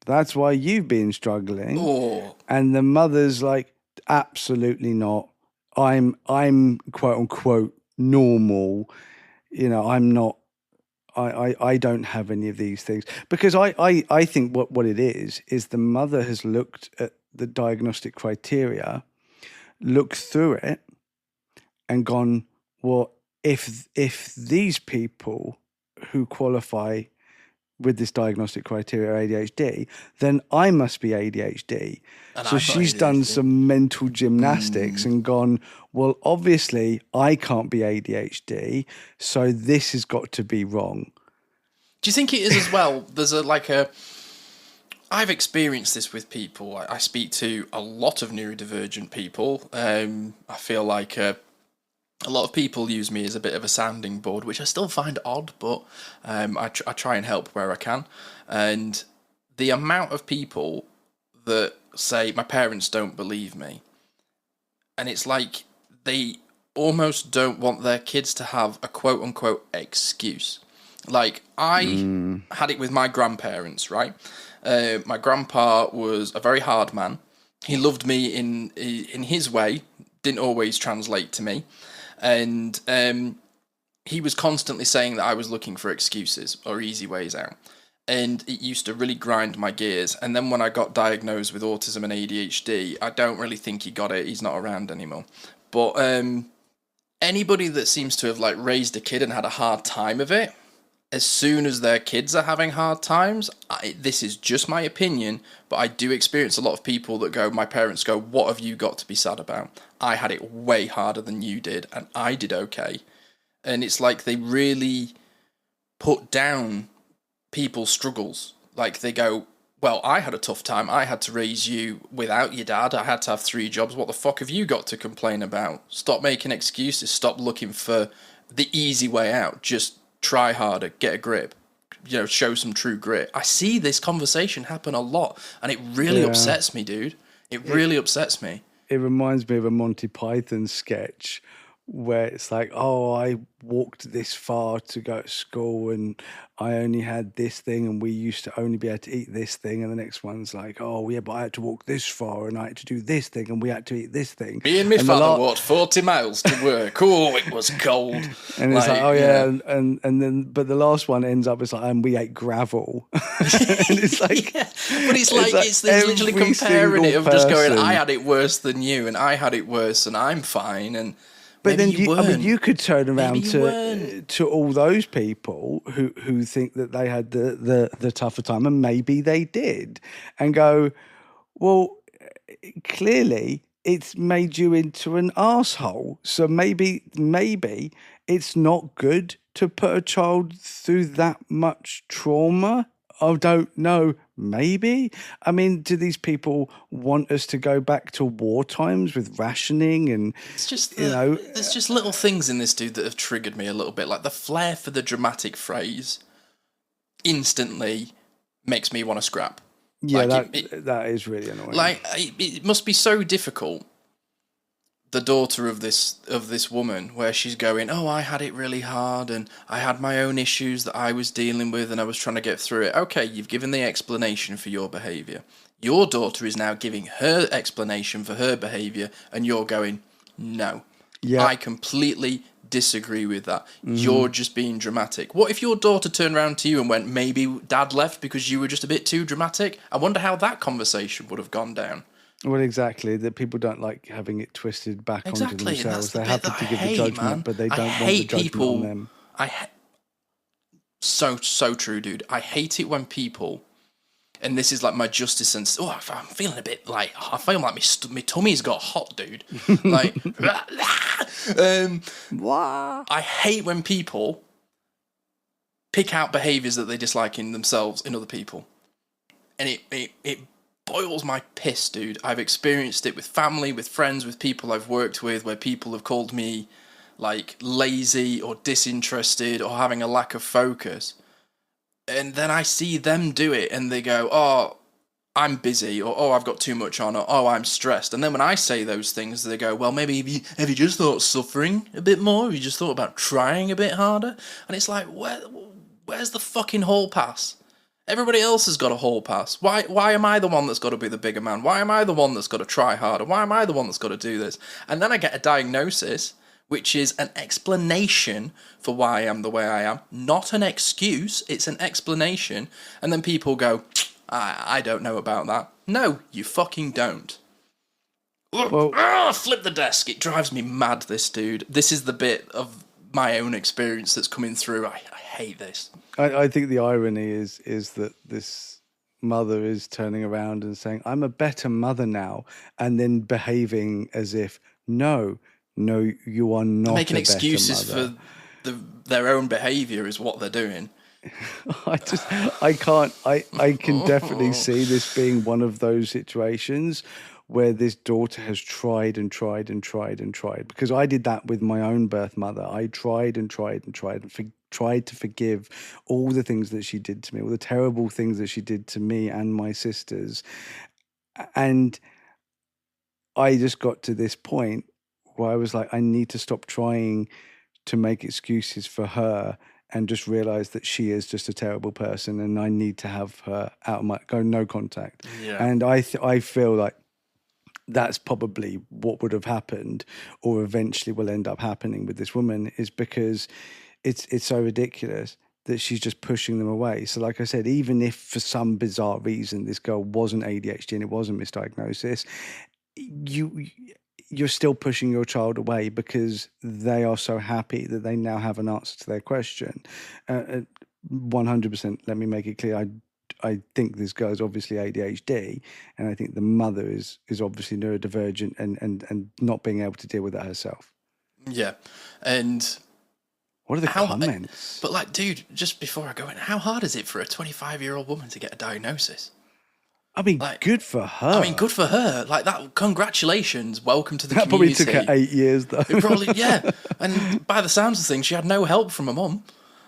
that's why you've been struggling. Oh. And the mother's like, absolutely not. I'm quote unquote normal. I'm not. I don't have any of these things, because I think what it is the mother has looked at the diagnostic criteria, looked through it, and gone, well, if these people who qualify with this diagnostic criteria are ADHD, then I must be ADHD. And so she's done some mental gymnastics and gone, well, obviously I can't be ADHD, so this has got to be wrong. Do you think it is as well? There's I've experienced this with people. I speak to a lot of neurodivergent people. I feel like a lot of people use me as a bit of a sounding board, which I still find odd, but I try and help where I can. And the amount of people that say, my parents don't believe me, and it's like they almost don't want their kids to have a quote-unquote excuse. Like, I had it with my grandparents, right? My grandpa was a very hard man. He loved me in his way, didn't always translate to me. And he was constantly saying that I was looking for excuses or easy ways out. And it used to really grind my gears. And then when I got diagnosed with autism and ADHD, I don't really think he got it. He's not around anymore. But anybody that seems to have like raised a kid and had a hard time of it, as soon as their kids are having hard times, this is just my opinion, but I do experience a lot of people that go, my parents go, what have you got to be sad about? I had it way harder than you did, and I did okay. And it's like they really put down people's struggles. Like they go, well, I had a tough time. I had to raise you without your dad. I had to have 3 jobs. What the fuck have you got to complain about? Stop making excuses. Stop looking for the easy way out. Just try harder, get a grip, show some true grit. I see this conversation happen a lot, and it really upsets me, dude. It really upsets me. It reminds me of a Monty Python sketch where it's like, oh, I walked this far to go to school and I only had this thing and we used to only be able to eat this thing. And the next one's like, oh, yeah, but I had to walk this far and I had to do this thing and we had to eat this thing. Me and my father walked 40 miles to work. Oh, it was cold. And it's like, oh, yeah. And then, but the last one ends up, it's like, and we ate gravel. And it's like, but it's literally comparing it of just going, I had it worse than you and I had it worse and I'm fine. And but then you could turn around to all those people who think that they had the tougher time, and maybe they did, and go, well, clearly it's made you into an arsehole. So maybe it's not good to put a child through that much trauma. I don't know. Maybe. I mean, do these people want us to go back to war times with rationing and it's just there's just little things in this dude that have triggered me a little bit, like the flair for the dramatic phrase instantly makes me want to scrap. Yeah, like that is really annoying. Like it must be so difficult. The daughter of this woman, where she's going, oh, I had it really hard and I had my own issues that I was dealing with and I was trying to get through it. Okay, you've given the explanation for your behaviour. Your daughter is now giving her explanation for her behaviour and you're going, no. Yeah. I completely disagree with that. You're just being dramatic. What if your daughter turned around to you and went, maybe dad left because you were just a bit too dramatic? I wonder how that conversation would have gone down. Well, exactly. That people don't like having it twisted back onto themselves. They're happy to give the judgment, but they don't want the judgment on them. So true, dude. I hate it when people, and this is like my justice sense. Oh, I'm feeling a bit like, I feel like my tummy's got hot, dude. Like, I hate when people pick out behaviours that they dislike in themselves, in other people. And it boils my piss, dude. I've experienced it with family, with friends, with people I've worked with, where people have called me like lazy or disinterested or having a lack of focus. And then I see them do it and they go, oh, I'm busy, or oh, I've got too much on, or oh, I'm stressed. And then when I say those things, they go, well, maybe have you just thought suffering a bit more? Have you just thought about trying a bit harder? And it's like, where's the fucking hall pass? Everybody else has got a hall pass. Why am I the one that's got to be the bigger man? Why am I the one that's got to try harder? Why am I the one that's got to do this? And then I get a diagnosis, which is an explanation for why I am the way I am. Not an excuse, it's an explanation. And then people go, I don't know about that. No, you fucking don't. Well, flip the desk. It drives me mad, this dude. This is the bit of my own experience that's coming through. I hate this. I think the irony is that this mother is turning around and saying, I'm a better mother now, and then behaving as if, no, you are not making a better excuses mother. for their own behaviour is what they're doing. I can definitely see this being one of those situations where this daughter has tried and tried and tried and tried, because I did that with my own birth mother. I tried and tried and tried and tried to forgive all the things that she did to me, all the terrible things that she did to me and my sisters. And I just got to this point where I was like, I need to stop trying to make excuses for her and just realize that she is just a terrible person, and I need to have her out of no contact. Yeah. And I feel like that's probably what would have happened, or eventually will end up happening with this woman, is because it's so ridiculous that she's just pushing them away. So like I said, even if for some bizarre reason this girl wasn't ADHD and it wasn't misdiagnosis, you're still pushing your child away because they are so happy that they now have an answer to their question. 100%, let me make it clear, I think this girl is obviously ADHD, and I think the mother is obviously neurodivergent and not being able to deal with it herself. Yeah. And what are the comments? But like, dude, just before I go in, how hard is it for a 25-year-old woman to get a diagnosis? I mean, like, good for her. I mean, good for her. Like that, congratulations, welcome to the that community. That probably took her 8 years, though. It probably, yeah. And by the sounds of things, she had no help from her mum.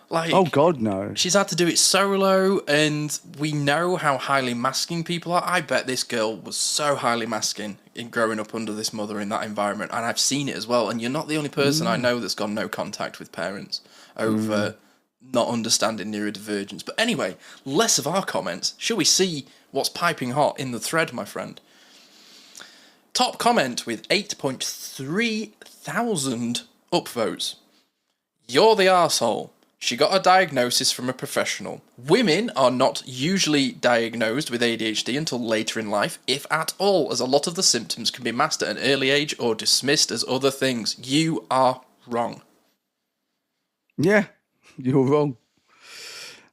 Like, oh God, no. She's had to do it solo, and we know how highly masking people are. I bet this girl was so highly masking in growing up under this mother in that environment, and I've seen it as well. And you're not the only person I know that's gone no contact with parents over not understanding neurodivergence. But anyway, less of our comments. Shall we see what's piping hot in the thread, my friend? Top comment with 8.3 thousand upvotes. You're the arsehole. She got a diagnosis from a professional. Women are not usually diagnosed with ADHD until later in life, if at all, as a lot of the symptoms can be masked at an early age or dismissed as other things. You are wrong. Yeah, you're wrong.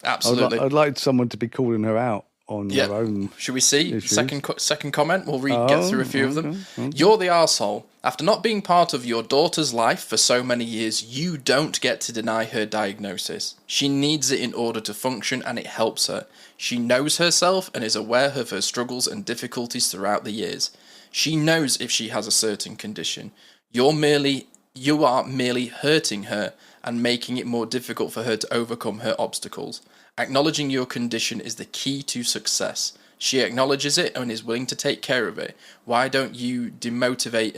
Absolutely. I'd like someone to be calling her out on her own. Should we see? Issues. Second comment. We'll get through a few of them. Okay. You're the arsehole. After not being part of your daughter's life for so many years, you don't get to deny her diagnosis. She needs it in order to function, and it helps her. She knows herself and is aware of her struggles and difficulties throughout the years. She knows if she has a certain condition. You are merely hurting her and making it more difficult for her to overcome her obstacles. Acknowledging your condition is the key to success. She acknowledges it and is willing to take care of it. Why do you demotivate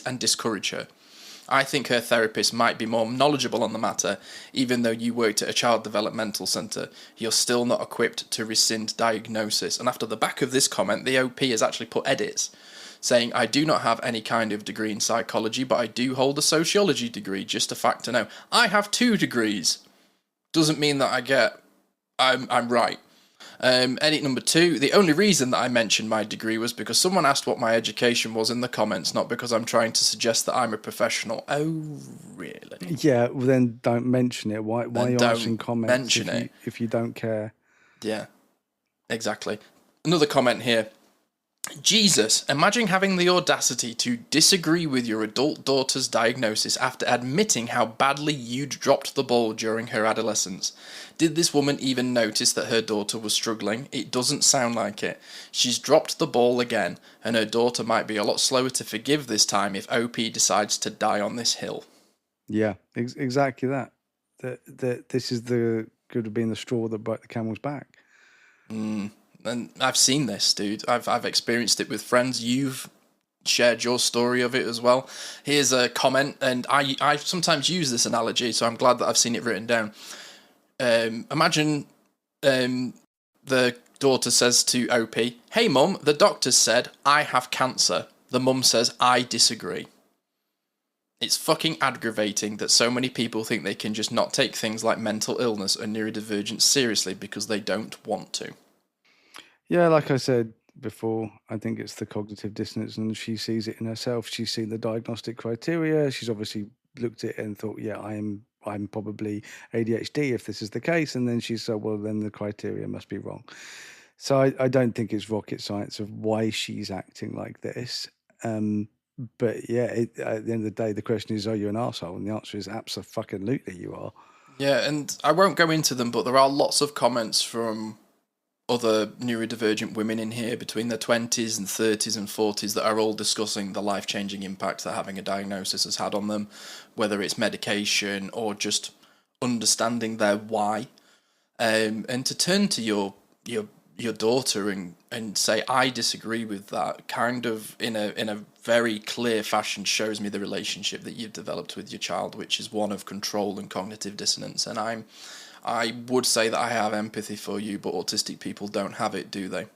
and discourage her? I think her therapist might be more knowledgeable on the matter. Even though you worked at a child developmental centre, you're still not equipped to rescind diagnosis. And after the back of this comment, the OP has actually put edits, saying, I do not have any kind of degree in psychology, but I do hold a sociology degree, just a fact to know. I have 2 degrees. Doesn't mean that I'm right. Edit number 2, the only reason that I mentioned my degree was because someone asked what my education was in the comments, not because I'm trying to suggest that I'm a professional. Oh, really? Yeah, well then don't mention it. Why are you answering comments if you don't care? Yeah, exactly. Another comment here. Jesus, imagine having the audacity to disagree with your adult daughter's diagnosis after admitting how badly you'd dropped the ball during her adolescence. Did this woman even notice that her daughter was struggling? It doesn't sound like it. She's dropped the ball again, and her daughter might be a lot slower to forgive this time if OP decides to die on this hill. Yeah, exactly that. This is could have been the straw that broke the camel's back. And I've seen this, dude. I've experienced it with friends. You've shared your story of it as well. Here's a comment, and I sometimes use this analogy, so I'm glad that I've seen it written down. Imagine the daughter says to OP, hey mum, the doctor said I have cancer. The mum says, I disagree. It's fucking aggravating that so many people think they can just not take things like mental illness or neurodivergence seriously because they don't want to. Yeah, like I said before, I think it's the cognitive dissonance, and she sees it in herself. She's seen the diagnostic criteria. She's obviously looked at it and thought, yeah, I'm probably ADHD if this is the case. And then she said, well, then the criteria must be wrong. So I don't think it's rocket science of why she's acting like this. But yeah, at the end of the day, the question is, are you an arsehole? And the answer is absolutely you are. Yeah, and I won't go into them, but there are lots of comments from other neurodivergent women in here between their 20s and 30s and 40s that are all discussing the life-changing impact that having a diagnosis has had on them, whether it's medication or just understanding their why. And to turn to your daughter and say, I disagree with that, kind of in a very clear fashion shows me the relationship that you've developed with your child, which is one of control and cognitive dissonance. And I would say that I have empathy for you, but autistic people don't have it, do they?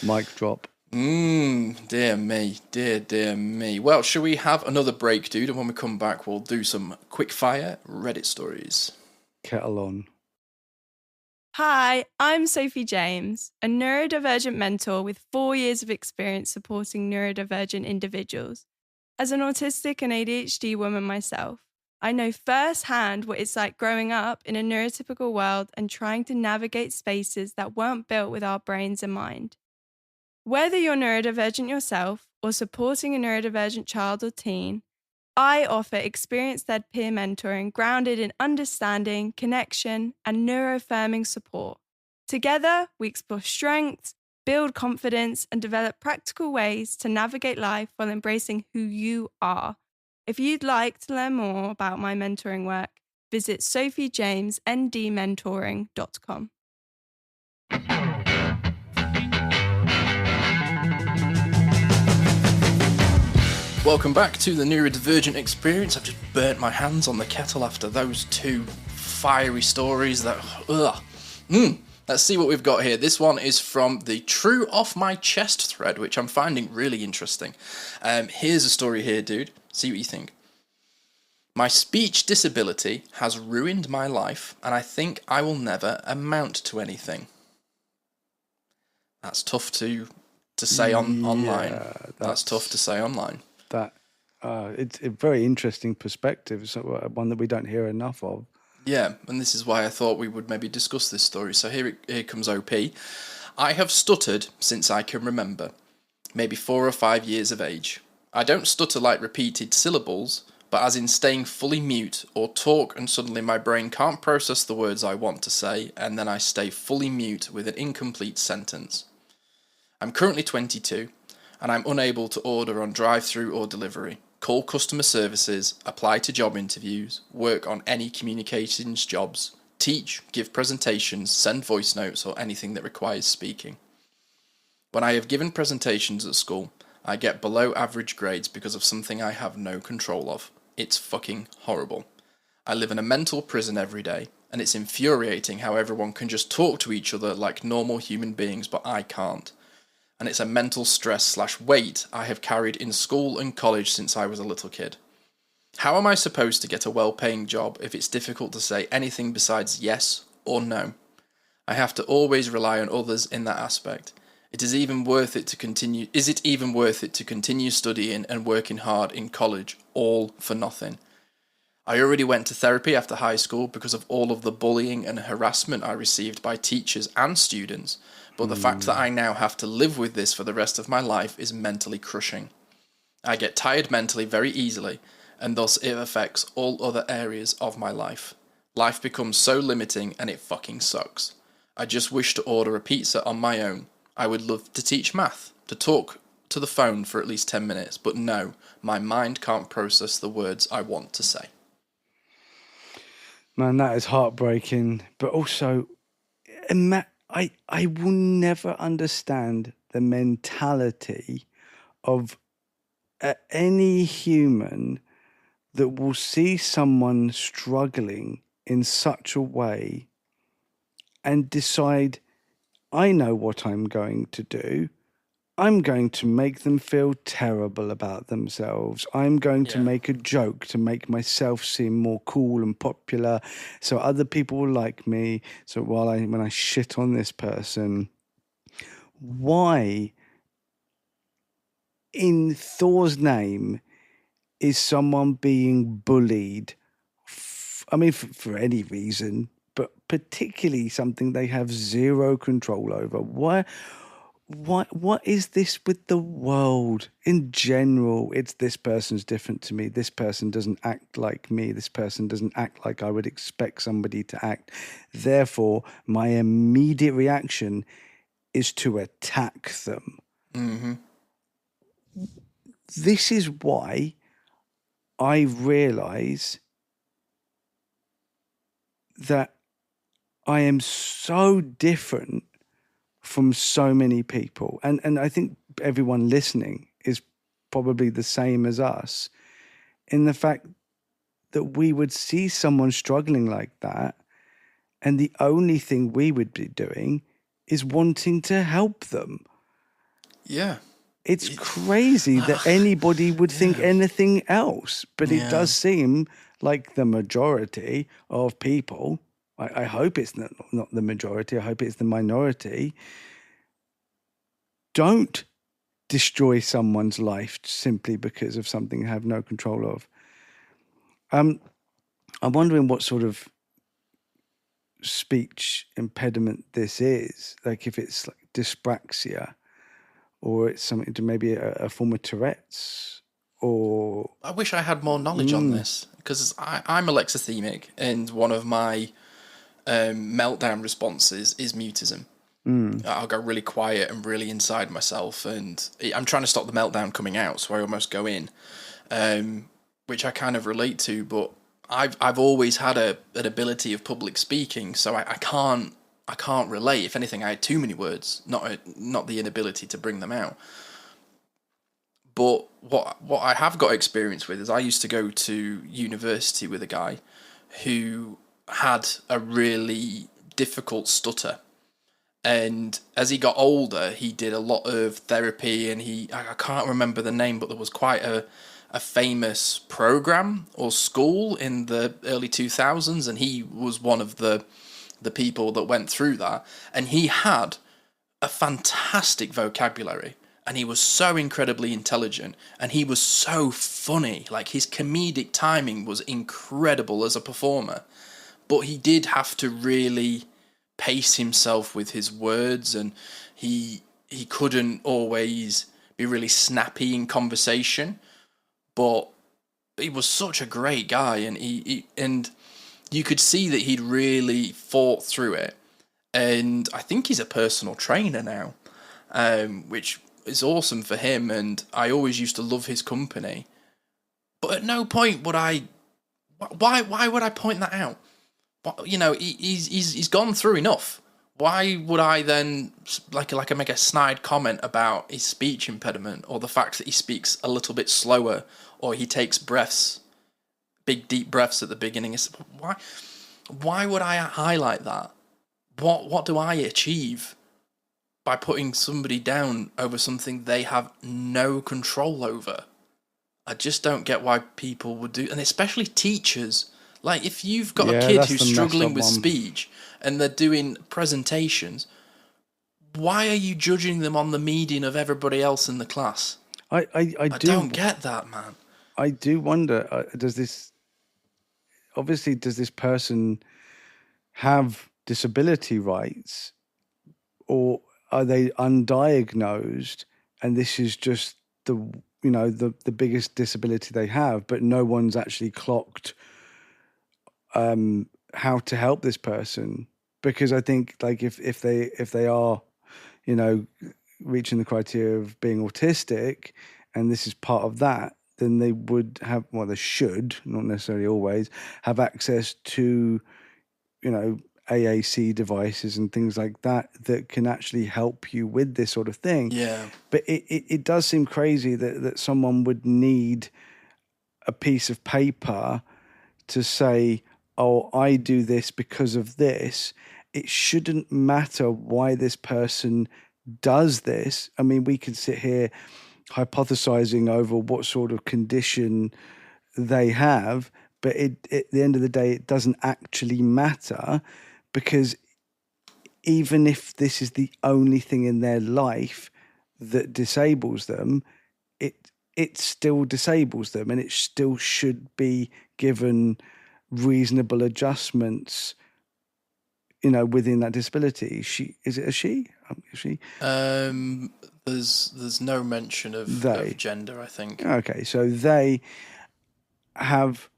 Mic drop. Dear me, dear me. Well, shall we have another break, dude? And when we come back, we'll do some quick fire Reddit stories. Kettle on. Hi, I'm Sophie James, a neurodivergent mentor with 4 years of experience supporting neurodivergent individuals. As an autistic and ADHD woman myself, I know firsthand what it's like growing up in a neurotypical world and trying to navigate spaces that weren't built with our brains in mind. Whether you're neurodivergent yourself or supporting a neurodivergent child or teen, I offer experience-led peer mentoring grounded in understanding, connection, and neuroaffirming support. Together, we explore strengths, build confidence, and develop practical ways to navigate life while embracing who you are. If you'd like to learn more about my mentoring work, visit sophiejamesndmentoring.com. Welcome back to the Neurodivergent Experience. I've just burnt my hands on the kettle after those two fiery stories. Let's see what we've got here. This one is from the True Off My Chest thread, which I'm finding really interesting. Here's a story here, dude. See what you think. My speech disability has ruined my life, and I think I will never amount to anything. That's tough to say online. That's tough to say online. It's a very interesting perspective. It's one that we don't hear enough of. Yeah, and this is why I thought we would maybe discuss this story. So here comes OP. I have stuttered since I can remember, maybe 4 or 5 years of age. I don't stutter like repeated syllables, but as in staying fully mute or talk and suddenly my brain can't process the words I want to say, and then I stay fully mute with an incomplete sentence. I'm currently 22, and I'm unable to order on drive-through or delivery, call customer services, apply to job interviews, work on any communications jobs, teach, give presentations, send voice notes, or anything that requires speaking. When I have given presentations at school, I get below average grades because of something I have no control of. It's fucking horrible. I live in a mental prison every day, and it's infuriating how everyone can just talk to each other like normal human beings, but I can't. And it's a mental stress/weight I have carried in school and college since I was a little kid. How am I supposed to get a well-paying job if it's difficult to say anything besides yes or no? I have to always rely on others in that aspect. Is it even worth it to continue studying and working hard in college, all for nothing? I already went to therapy after high school because of all of the bullying and harassment I received by teachers and students, but the fact that I now have to live with this for the rest of my life is mentally crushing. I get tired mentally very easily, and thus it affects all other areas of my life. Life becomes so limiting and it fucking sucks. I just wish to order a pizza on my own. I would love to teach math, to talk to the phone for at least 10 minutes, but no, my mind can't process the words I want to say. Man, that is heartbreaking. But also, I will never understand the mentality of any human that will see someone struggling in such a way and decide, I know what I'm going to do. I'm going to make them feel terrible about themselves. I'm going to make a joke to make myself seem more cool and popular so other people will like me. So when I shit on this person, why in Thor's name is someone being bullied? For any reason, but particularly something they have zero control over. what is this with the world in general? It's this person's different to me. This person doesn't act like me. This person doesn't act like I would expect somebody to act. Therefore, my immediate reaction is to attack them. Mm-hmm. This is why I realize that I am so different from so many people. And I think everyone listening is probably the same as us in the fact that we would see someone struggling like that, and the only thing we would be doing is wanting to help them. Yeah. It's crazy that anybody would think anything else, but it does seem like the majority of people, I hope it's not the majority, I hope it's the minority, don't destroy someone's life simply because of something they have no control of. I'm wondering what sort of speech impediment this is, like if it's like dyspraxia, or it's something to maybe a form of Tourette's, or... I wish I had more knowledge on this, because I'm alexithemic, and one of my meltdown responses is mutism. I'll go really quiet and really inside myself, and I'm trying to stop the meltdown coming out, so I almost go in, which I kind of relate to, but I've always had an ability of public speaking, so I can't relate. If anything, I had too many words, not the inability to bring them out. But what I have got experience with is I used to go to university with a guy who had a really difficult stutter. And as he got older, he did a lot of therapy, and I can't remember the name, but there was quite a famous program or school in the early 2000s, and he was one of the people that went through that, and he had a fantastic vocabulary, and he was so incredibly intelligent, and he was so funny. Like, his comedic timing was incredible as a performer, but he did have to really pace himself with his words, and he couldn't always be really snappy in conversation, but he was such a great guy, and and you could see that he'd really fought through it. And I think he's a personal trainer now, which is awesome for him. And I always used to love his company. But at no point would I... Why would I point that out? You know, he's gone through enough. Why would I then make a snide comment about his speech impediment, or the fact that he speaks a little bit slower, or he takes big deep breaths at the beginning? Why would I highlight that? What do I achieve by putting somebody down over something they have no control over? I just don't get why people would do, and especially teachers. Like, if you've got a kid who's struggling with speech and they're doing presentations, why are you judging them on the median of everybody else in the class? I don't get that, man. I do wonder, does this person have disability rights, or are they undiagnosed, and this is just the biggest disability they have, but no one's actually clocked how to help this person? Because I think, like, if they are, reaching the criteria of being autistic, and this is part of that, then they would have, well, they should, not necessarily always, have access to, AAC devices and things like that can actually help you with this sort of thing. Yeah. But it does seem crazy that someone would need a piece of paper to say, oh, I do this because of this. It shouldn't matter why this person does this. I mean, we could sit here hypothesizing over what sort of condition they have, but at the end of the day, it doesn't actually matter, because even if this is the only thing in their life that disables them, it still disables them, and it still should be given reasonable adjustments within that disability. Is it a she? She? There's no mention of gender, I think. Okay, so they have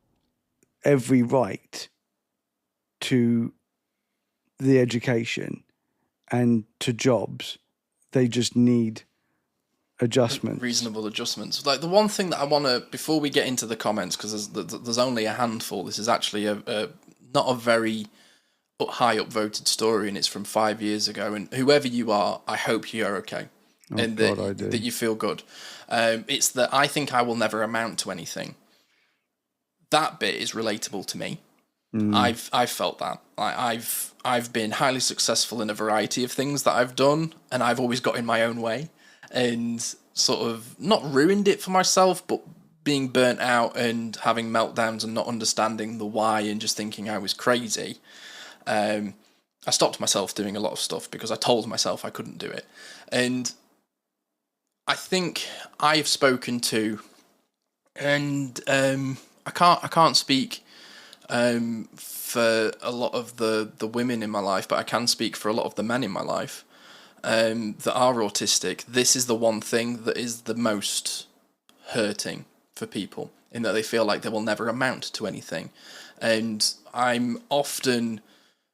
every right to the education and to jobs. They just need adjustments, reasonable adjustments. Like the one thing that I want to, before we get into the comments, because there's only a handful. This is actually a not a very high upvoted story, and it's from 5 years ago. And whoever you are, I hope you are okay, and that you feel good. It's that I think I will never amount to anything. That bit is relatable to me. I've felt that. I've been highly successful in a variety of things that I've done, and I've always got in my own way, and sort of not ruined it for myself, but being burnt out and having meltdowns and not understanding the why and just thinking I was crazy. I stopped myself doing a lot of stuff because I told myself I couldn't do it, and I think I've spoken to, and I can't speak for a lot of the women in my life, but I can speak for a lot of the men in my life that are autistic. This is the one thing that is the most hurting for people, in that they feel like they will never amount to anything. And I'm often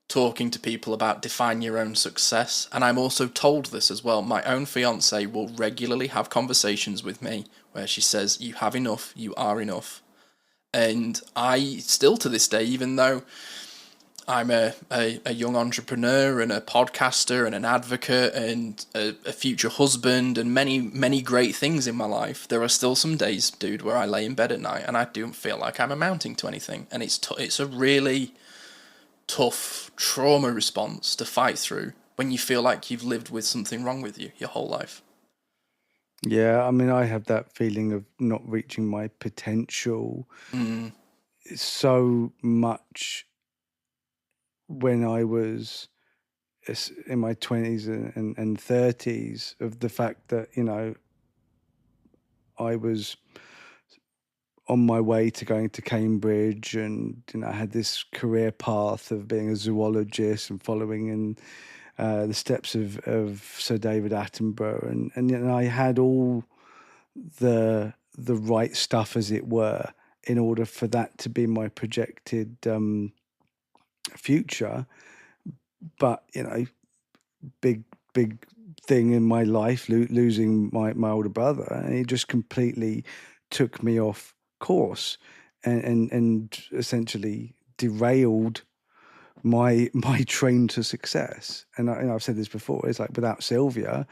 talking to people about define your own success, and I'm also told this as well. My own fiance will regularly have conversations with me where she says, you have enough, you are enough. And I still, to this day, even though I'm a young entrepreneur and a podcaster and an advocate and a future husband and many great things in my life, there are still some days, dude, where I lay in bed at night and I don't feel like I'm amounting to anything. And it's a really tough trauma response to fight through when you feel like you've lived with something wrong with you your whole life. Yeah, I mean, I have that feeling of not reaching my potential so much when I was in my 20s and 30s, of the fact that, I was on my way to going to Cambridge, and, I had this career path of being a zoologist and following in the steps of Sir David Attenborough, and I had all the right stuff, as it were, in order for that to be my projected future. But big thing in my life, losing my older brother, and he just completely took me off course and essentially derailed my train to success. And I've said this before, it's like, without Sylvia,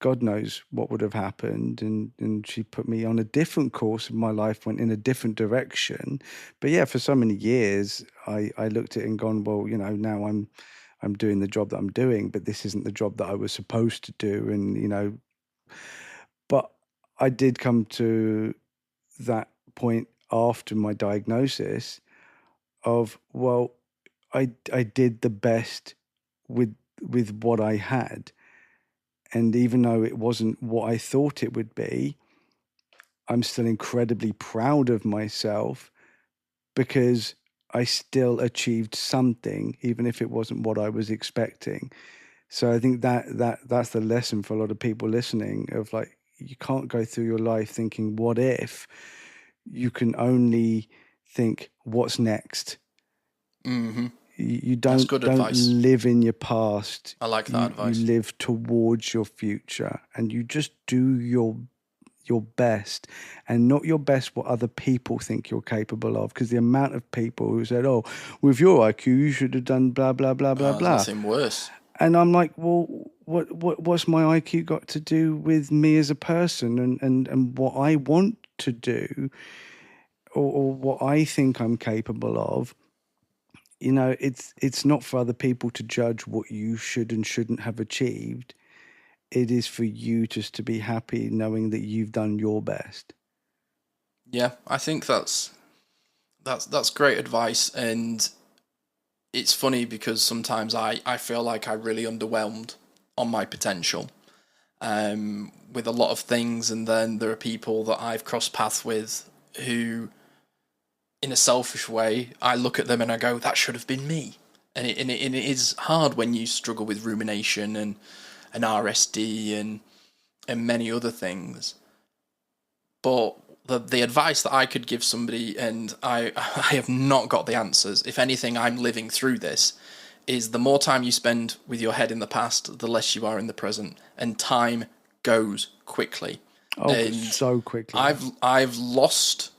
God knows what would have happened, and she put me on a different course, and my life went in a different direction. But yeah, for so many years I looked at it and gone, well, now I'm doing the job that I'm doing, but this isn't the job that I was supposed to do. And but I did come to that point after my diagnosis of, well, I did the best with what I had. And even though it wasn't what I thought it would be, I'm still incredibly proud of myself, because I still achieved something, even if it wasn't what I was expecting. So I think that's the lesson for a lot of people listening, of like, you can't go through your life thinking, what if? You can only think, what's next? Mm-hmm. You don't live in your past. I like that advice. You live towards your future, and you just do your best, and not your best what other people think you're capable of. Because the amount of people who said, oh, with your IQ you should have done blah blah blah blah blah. Nothing worse. And I'm like, well, what's my IQ got to do with me as a person, and what I want to do, or what I think I'm capable of? It's not for other people to judge what you should and shouldn't have achieved. It is for you just to be happy knowing that you've done your best. Yeah, I think that's great advice. And it's funny because sometimes I feel like I really underwhelmed on my potential with a lot of things, and then there are people that I've crossed paths with who, in a selfish way, I look at them and I go, that should have been me. And it is hard when you struggle with rumination and RSD and many other things. But the advice that I could give somebody, and I have not got the answers. If anything, I'm living through this. Is the more time you spend with your head in the past, the less you are in the present, and time goes quickly. Oh, and so quickly. I've lost,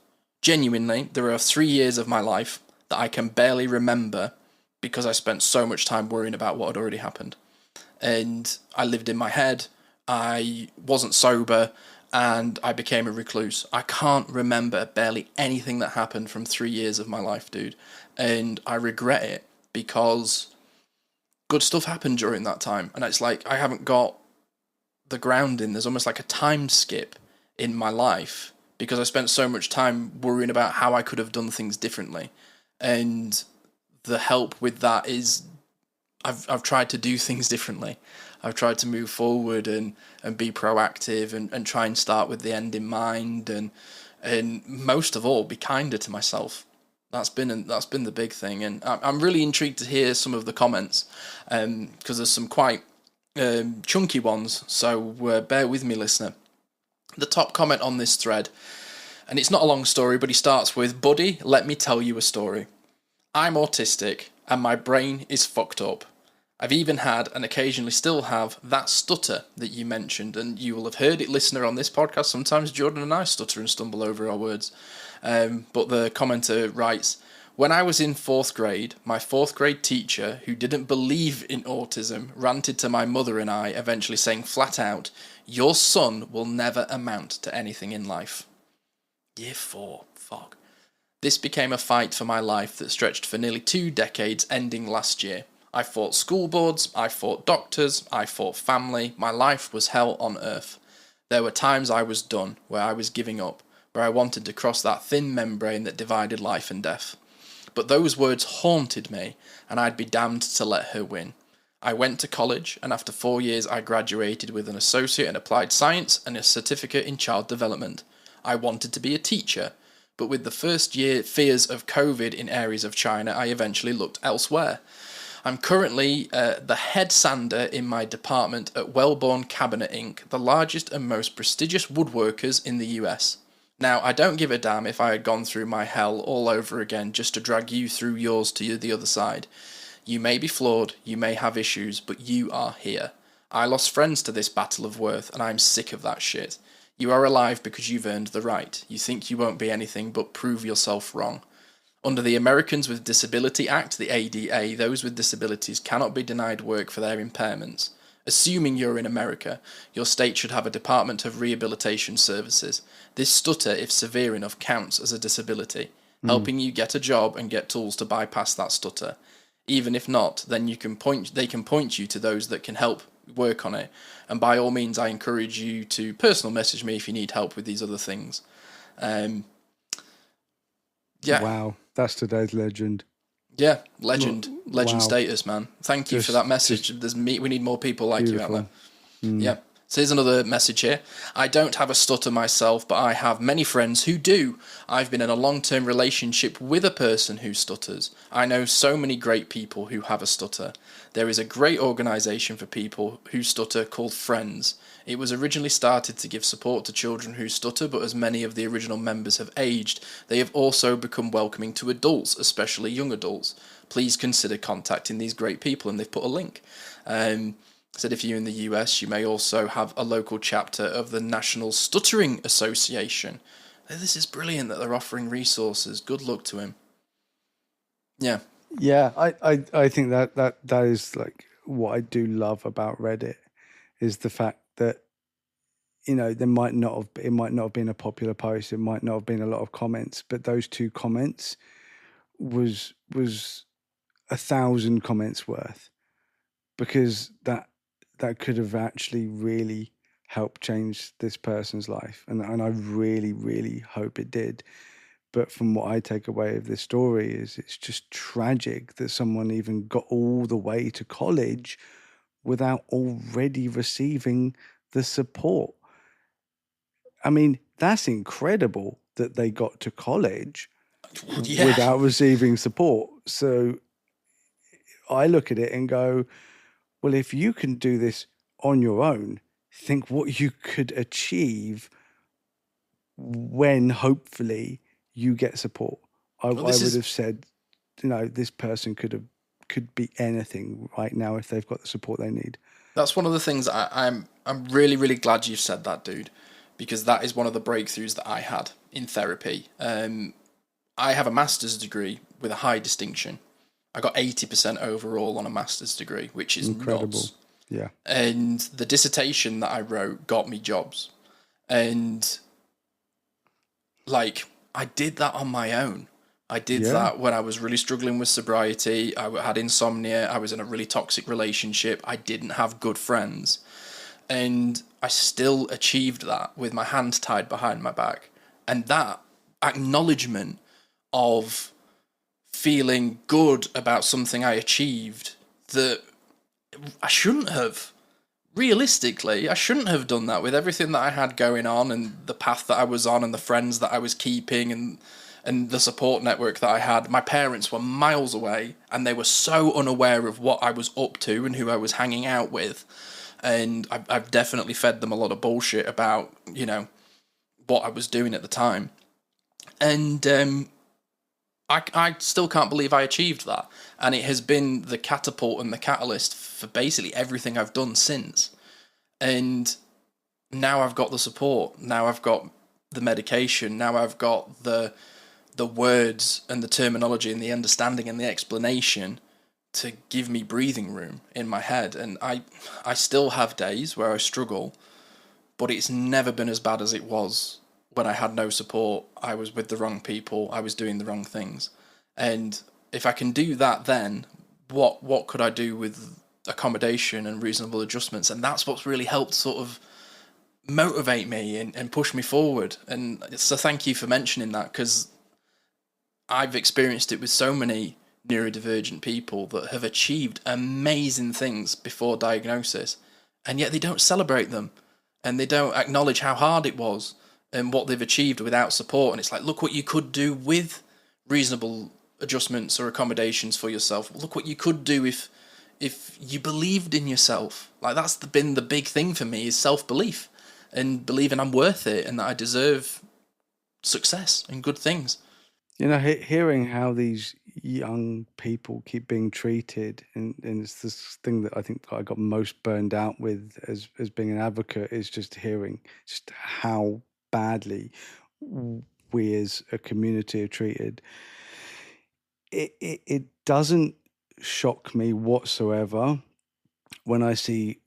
genuinely, there are 3 years of my life that I can barely remember because I spent so much time worrying about what had already happened. And I lived in my head, I wasn't sober, and I became a recluse. I can't remember barely anything that happened from 3 years of my life, dude. And I regret it because good stuff happened during that time. And it's like I haven't got the grounding. There's almost like a time skip in my life because I spent so much time worrying about how I could have done things differently. And the help with that is I've tried to do things differently. I've tried to move forward and be proactive and try and start with the end in mind and most of all be kinder to myself. That's been the big thing, and I'm really intrigued to hear some of the comments because there's some quite chunky ones. So bear with me, listener. The top comment on this thread, and it's not a long story, but he starts with, "Buddy, let me tell you a story. I'm autistic and my brain is fucked up. I've even had, and occasionally still have, that stutter that you mentioned, and you will have heard it, listener, on this podcast. Sometimes Jordan and I stutter and stumble over our words." But the commenter writes, "When I was in 4th grade, my 4th grade teacher, who didn't believe in autism, ranted to my mother and I, eventually saying flat out, 'Your son will never amount to anything in life.'" Year 4, fuck. "This became a fight for my life that stretched for nearly 2 decades, ending last year. I fought school boards, I fought doctors, I fought family. My life was hell on earth. There were times I was done, where I was giving up, where I wanted to cross that thin membrane that divided life and death. But those words haunted me, and I'd be damned to let her win. I went to college, and after 4 years I graduated with an associate in applied science and a certificate in child development. I wanted to be a teacher, but with the first year fears of COVID in areas of China, I eventually looked elsewhere. I'm currently the head sander in my department at Wellborn Cabinet Inc., the largest and most prestigious woodworkers in the US. Now, I don't give a damn if I had gone through my hell all over again just to drag you through yours to the other side. You may be flawed, you may have issues, but you are here. I lost friends to this battle of worth, and I'm sick of that shit. You are alive because you've earned the right. You think you won't be anything but prove yourself wrong. Under the Americans with Disability Act, the ADA, those with disabilities cannot be denied work for their impairments. Assuming you're in America, your state should have a Department of Rehabilitation Services. This stutter, if severe enough, counts as a disability, helping you get a job and get tools to bypass that stutter. Even if not, then they can point you to those that can help work on it. And by all means, I encourage you to personal message me if you need help with these other things." Yeah. Wow, that's today's legend. Yeah, legend Wow. status, man. Thank you for that message. We need more people like you out there. Yeah. So here's another message here. "I don't have a stutter myself, but I have many friends who do. I've been in a long-term relationship with a person who stutters. I know so many great people who have a stutter. There is a great organisation for people who stutter called Friends. It was originally started to give support to children who stutter, but as many of the original members have aged, they have also become welcoming to adults, especially young adults. Please consider contacting these great people," and they've put a link. Said if you're in the US, you may also have a local chapter of the National Stuttering Association. This is brilliant that they're offering resources. Good luck to him. Yeah. Yeah, I think that is like what I do love about Reddit is the fact that, you know, it might not have been a popular post, it might not have been a lot of comments, but those 2 comments was 1,000 comments worth, because that could have actually really helped change this person's life, and I really, really hope it did. But from what I take away of this story is it's just tragic that someone even got all the way to college without already receiving the support. I mean, that's incredible that they got to college Yeah. without receiving support. So I look at it and go, well, if you can do this on your own, think what you could achieve when hopefully you get support. I would have said, this person could be anything right now if they've got the support they need. That's one of the things I'm really, really glad you've said that, dude, because that is one of the breakthroughs that I had in therapy. I have a master's degree with a high distinction. I got 80% overall on a master's degree, which is incredible. Nuts. Yeah. And the dissertation that I wrote got me jobs. And like, I did that on my own. I did that when I was really struggling with sobriety. I had insomnia. I was in a really toxic relationship. I didn't have good friends. And I still achieved that with my hands tied behind my back. And that acknowledgement of feeling good about something I achieved that I shouldn't have. Realistically, I shouldn't have done that with everything that I had going on and the path that I was on and the friends that I was keeping and the support network that I had. My parents were miles away and they were so unaware of what I was up to and who I was hanging out with. And I've definitely fed them a lot of bullshit about, what I was doing at the time. And I still can't believe I achieved that. And it has been the catapult and the catalyst for basically everything I've done since. And now I've got the support. Now I've got the medication. Now I've got the words and the terminology and the understanding and the explanation to give me breathing room in my head. And I still have days where I struggle, but it's never been as bad as it was when I had no support. I was with the wrong people. I was doing the wrong things. And if I can do that, then what could I do with accommodation and reasonable adjustments? And that's what's really helped sort of motivate me and push me forward. And so thank you for mentioning that, because I've experienced it with so many neurodivergent people that have achieved amazing things before diagnosis, and yet they don't celebrate them and they don't acknowledge how hard it was and what they've achieved without support. And it's like, look what you could do with reasonable adjustments or accommodations for yourself. Look what you could do if you believed in yourself. Like, that's been the big thing for me, is self-belief and believing I'm worth it and that I deserve success and good things. Hearing how these young people keep being treated, and it's this thing that I think I got most burned out with as being an advocate, is just hearing just how badly we as a community are treated. It doesn't shock me whatsoever when I see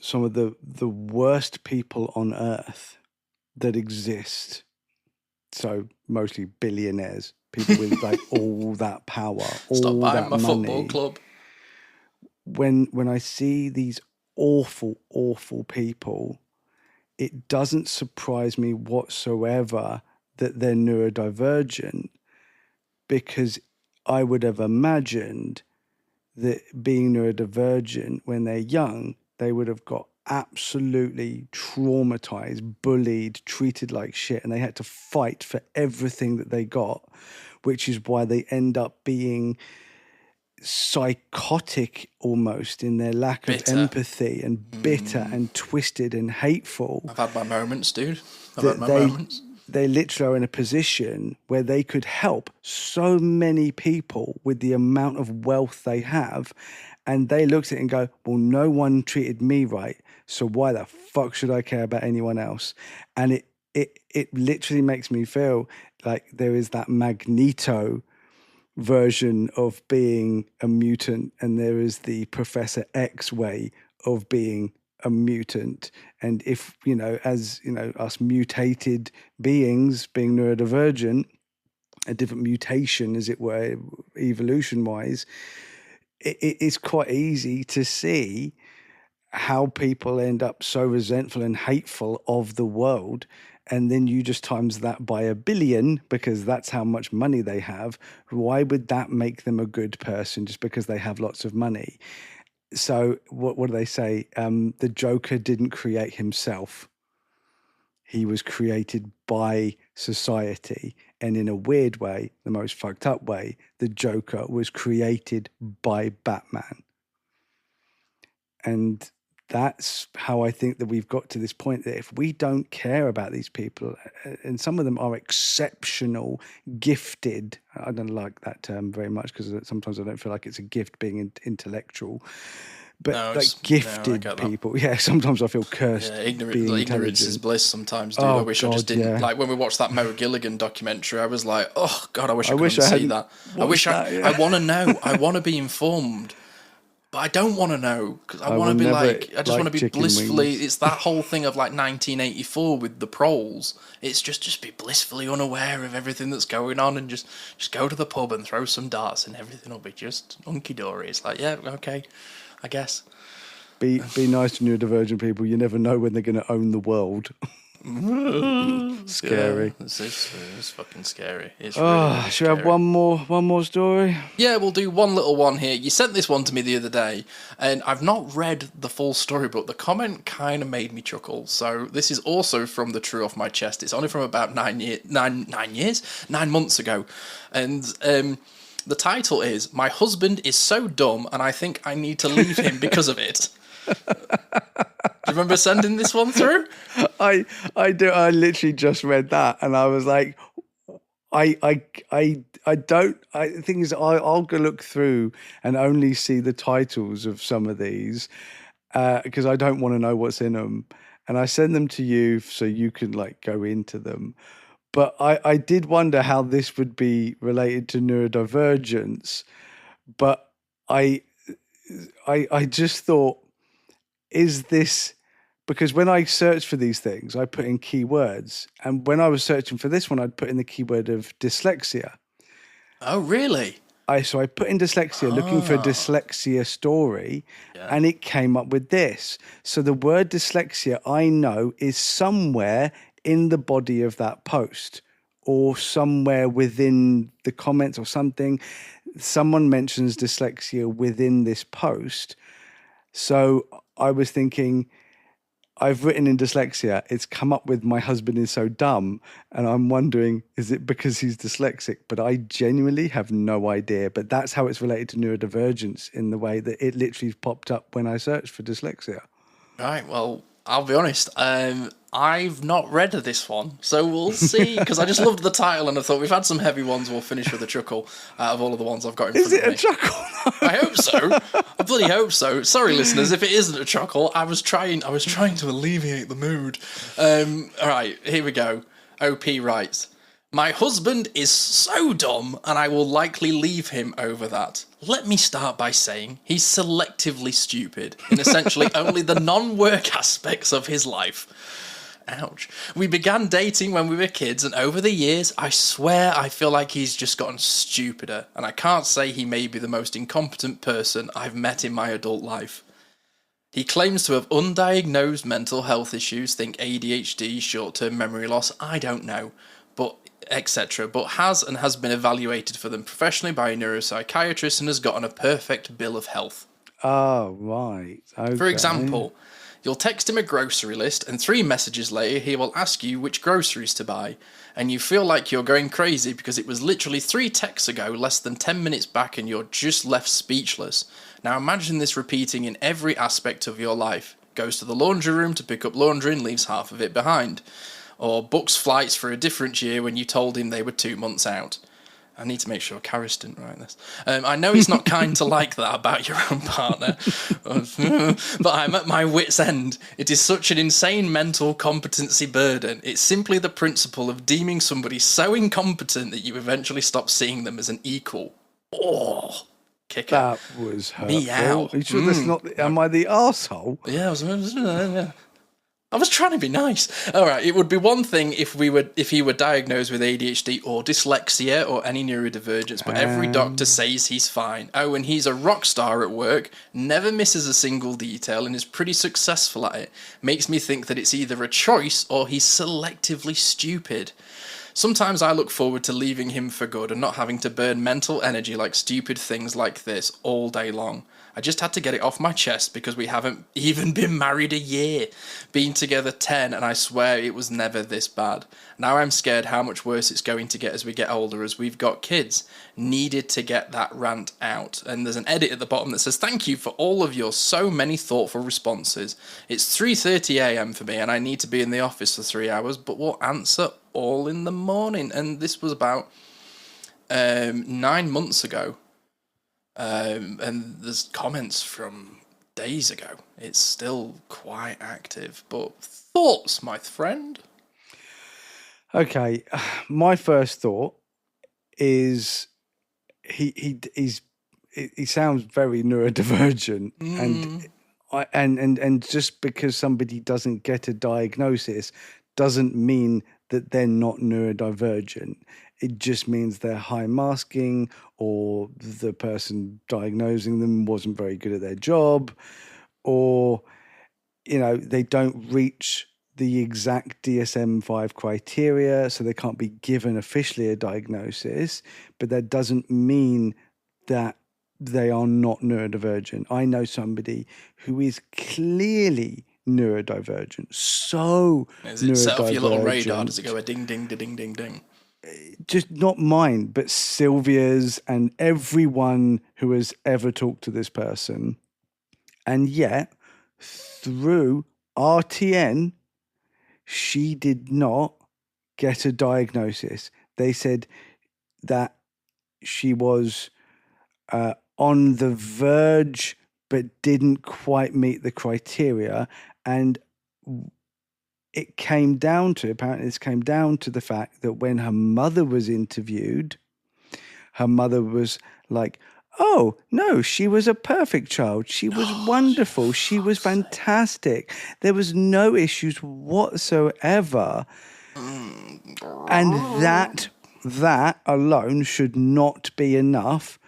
some of the worst people on earth that exist. So mostly billionaires, people with like all that power, Stop all buying that my money. football club. When I see these awful, awful people, it doesn't surprise me whatsoever that they're neurodivergent, because I would have imagined that being neurodivergent when they're young, they would have got absolutely traumatized, bullied, treated like shit, and they had to fight for everything that they got, which is why they end up being psychotic almost in their lack of empathy, and bitter and twisted and hateful. I've had my moments, dude. I've had my moments. They literally are in a position where they could help so many people with the amount of wealth they have. And they looked at it and go, well, no one treated me right, so why the fuck should I care about anyone else? And it literally makes me feel like there is that Magneto version of being a mutant, and there is the Professor X way of being a mutant. And if, as us mutated beings being neurodivergent, a different mutation, as it were, evolution-wise, it's quite easy to see how people end up so resentful and hateful of the world. And then you just times that by 1 billion, because that's how much money they have. Why would that make them a good person just because they have lots of money? So what do they say? The Joker didn't create himself. He was created by society. And in a weird way, the most fucked up way, the Joker was created by Batman. And that's how I think that we've got to this point, that if we don't care about these people, and some of them are exceptional, gifted, I don't like that term very much because sometimes I don't feel like it's a gift being intellectual, but No, like gifted people. Yeah, sometimes I feel cursed. Yeah, ignorance is bliss sometimes, dude. Oh, I wish I God, just didn't. yeah. Like when we watched that Mo Gilligan documentary, I was like, oh, God, I wish I wish couldn't I see hadn't that. I watched wish that, yeah. I want to know. I want to be informed. But I don't want to know because I want to be like, I just want to be chicken blissfully. wings. It's that whole thing of like 1984 with the proles. It's just be blissfully unaware of everything that's going on and just go to the pub and throw some darts and everything will be just hunky dory. It's like, yeah, okay, I guess. Be nice to neurodivergent people. You never know when they're going to own the world. Scary. Yeah, it's fucking scary. It's Oh, really should we have scary. one more story? Yeah, we'll do one little one here. You sent this one to me the other day, and I've not read the full story, but the comment kind of made me chuckle. So this is also from the True Off My Chest. It's only from about 9 months ago. And the title is, "My husband is so dumb, and I think I need to leave him because of it." Do you remember sending this one through? I do. I literally just read that, and I was like, I don't. The thing is, I'll go look through and only see the titles of some of these because I don't want to know what's in them, and I send them to you so you can like go into them. But I did wonder how this would be related to neurodivergence, but I just thought, is this, because when I search for these things, I put in keywords. And when I was searching for this one, I'd put in the keyword of dyslexia. Oh, really? So I put in dyslexia, looking for a dyslexia story, and it came up with this. So the word dyslexia, I know, is somewhere in the body of that post or somewhere within the comments or something. Someone mentions dyslexia within this post. So I was thinking, I've written in dyslexia, it's come up with my husband is so dumb, and I'm wondering, is it because he's dyslexic? But I genuinely have no idea. But that's how it's related to neurodivergence, in the way that it literally popped up when I searched for dyslexia. Right, well, I'll be honest, I've not read this one, so we'll see, because I just loved the title and I thought we've had some heavy ones, we'll finish with a chuckle out of all of the ones I've got in front of me. Is it a chuckle? I hope so. I bloody hope so. Sorry, listeners, if it isn't a chuckle, I was trying to alleviate the mood. All right, here we go. OP writes, "My husband is so dumb and I will likely leave him over that. Let me start by saying he's selectively stupid in essentially only the non-work aspects of his life." Ouch. "We began dating when we were kids, and over the years, I swear I feel like he's just gotten stupider, and I can't say he may be the most incompetent person I've met in my adult life. He claims to have undiagnosed mental health issues, think ADHD, short-term memory loss, I don't know, but etc., but has been evaluated for them professionally by a neuropsychiatrist and has gotten a perfect bill of health. Oh, right. Okay. For example, you'll text him a grocery list and 3 messages later he will ask you which groceries to buy, and you feel like you're going crazy because it was literally 3 texts ago, less than 10 minutes back, and you're just left speechless. Now imagine this repeating in every aspect of your life. Goes to the laundry room to pick up laundry and leaves half of it behind. Or books flights for a different year when you told him they were 2 months out." I need to make sure Karis didn't write this. "I know it's not kind to like that about your own partner, but I'm at my wit's end. It is such an insane mental competency burden. It's simply the principle of deeming somebody so incompetent that you eventually stop seeing them as an equal." Oh, kicker. That was hurtful. Meow. Are you sure that's not... Am I the arsehole? Yeah, I was trying to be nice. All right, it would be one thing if he were diagnosed with ADHD or dyslexia or any neurodivergence, but every doctor says he's fine. Oh, and he's a rock star at work, never misses a single detail, and is pretty successful at it. Makes me think that it's either a choice or he's selectively stupid. Sometimes I look forward to leaving him for good and not having to burn mental energy like stupid things like this all day long. I just had to get it off my chest because we haven't even been married a year, been together 10, and I swear it was never this bad. Now I'm scared how much worse it's going to get as we get older, as we've got kids. Needed to get that rant out. And there's an edit at the bottom that says, thank you for all of your so many thoughtful responses. It's 3:30 a.m. for me and I need to be in the office for 3 hours, but we'll answer all in the morning. And this was about 9 months ago. And there's comments from days ago. It's still quite active. But thoughts, my friend? Okay, my first thought is he sounds very neurodivergent, and just because somebody doesn't get a diagnosis doesn't mean that they're not neurodivergent. It just means they're high masking, or the person diagnosing them wasn't very good at their job, or they don't reach the exact DSM-5 criteria, so they can't be given officially a diagnosis, but that doesn't mean that they are not neurodivergent. I know somebody who is clearly neurodivergent, so Is it set off your little radar? Does it go a ding, ding, ding, ding, ding? Just not mine, but Sylvia's and everyone who has ever talked to this person. And yet, through RTN, she did not get a diagnosis. They said that she was on the verge, but didn't quite meet the criteria. And apparently this came down to the fact that when her mother was interviewed, her mother was like, oh, no, she was a perfect child. She was wonderful. She was fantastic. There was no issues whatsoever. And that alone should not be enough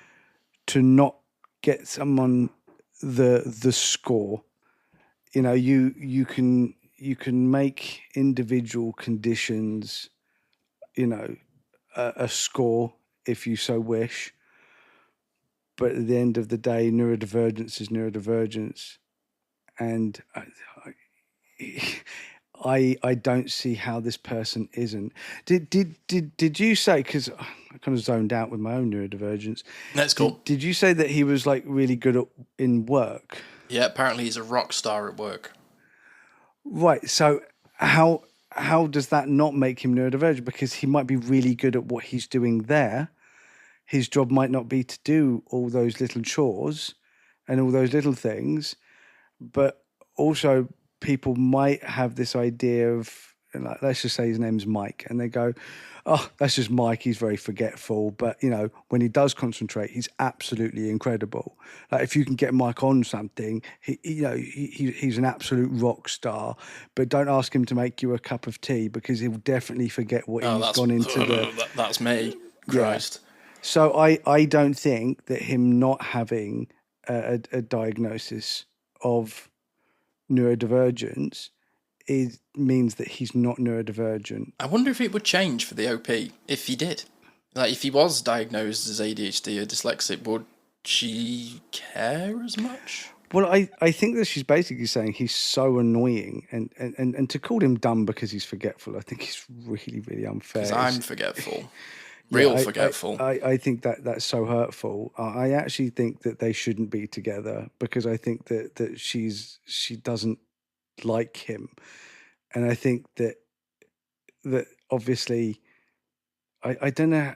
to not get someone the score. You can make individual conditions, a score if you so wish. But at the end of the day, neurodivergence is neurodivergence. And I don't see how this person isn't. Did you say, because I kind of zoned out with my own neurodivergence. That's cool. Did you say that he was like really good in work? Yeah, apparently he's a rock star at work. Right. So how does that not make him neurodivergent? Because he might be really good at what he's doing there. His job might not be to do all those little chores and all those little things, but also people might have this idea of, like, let's just say his name's Mike, and they go, oh, that's just Mike, he's very forgetful, but when he does concentrate, he's absolutely incredible. Like, if you can get Mike on something, he's an absolute rock star, but don't ask him to make you a cup of tea, because he'll definitely forget what he's gone into the... That's me. Christ. Yeah. So I don't think that him not having a diagnosis of neurodivergence means that he's not neurodivergent. I wonder if it would change for the OP if he did. Like, if he was diagnosed as ADHD or dyslexic, would she care as much? Well, I think that she's basically saying he's so annoying, and to call him dumb because he's forgetful, I think is really, really unfair. Because I'm forgetful. Forgetful. I think that's so hurtful. I actually think that they shouldn't be together, because I think that she doesn't like him, and I think that obviously I don't know.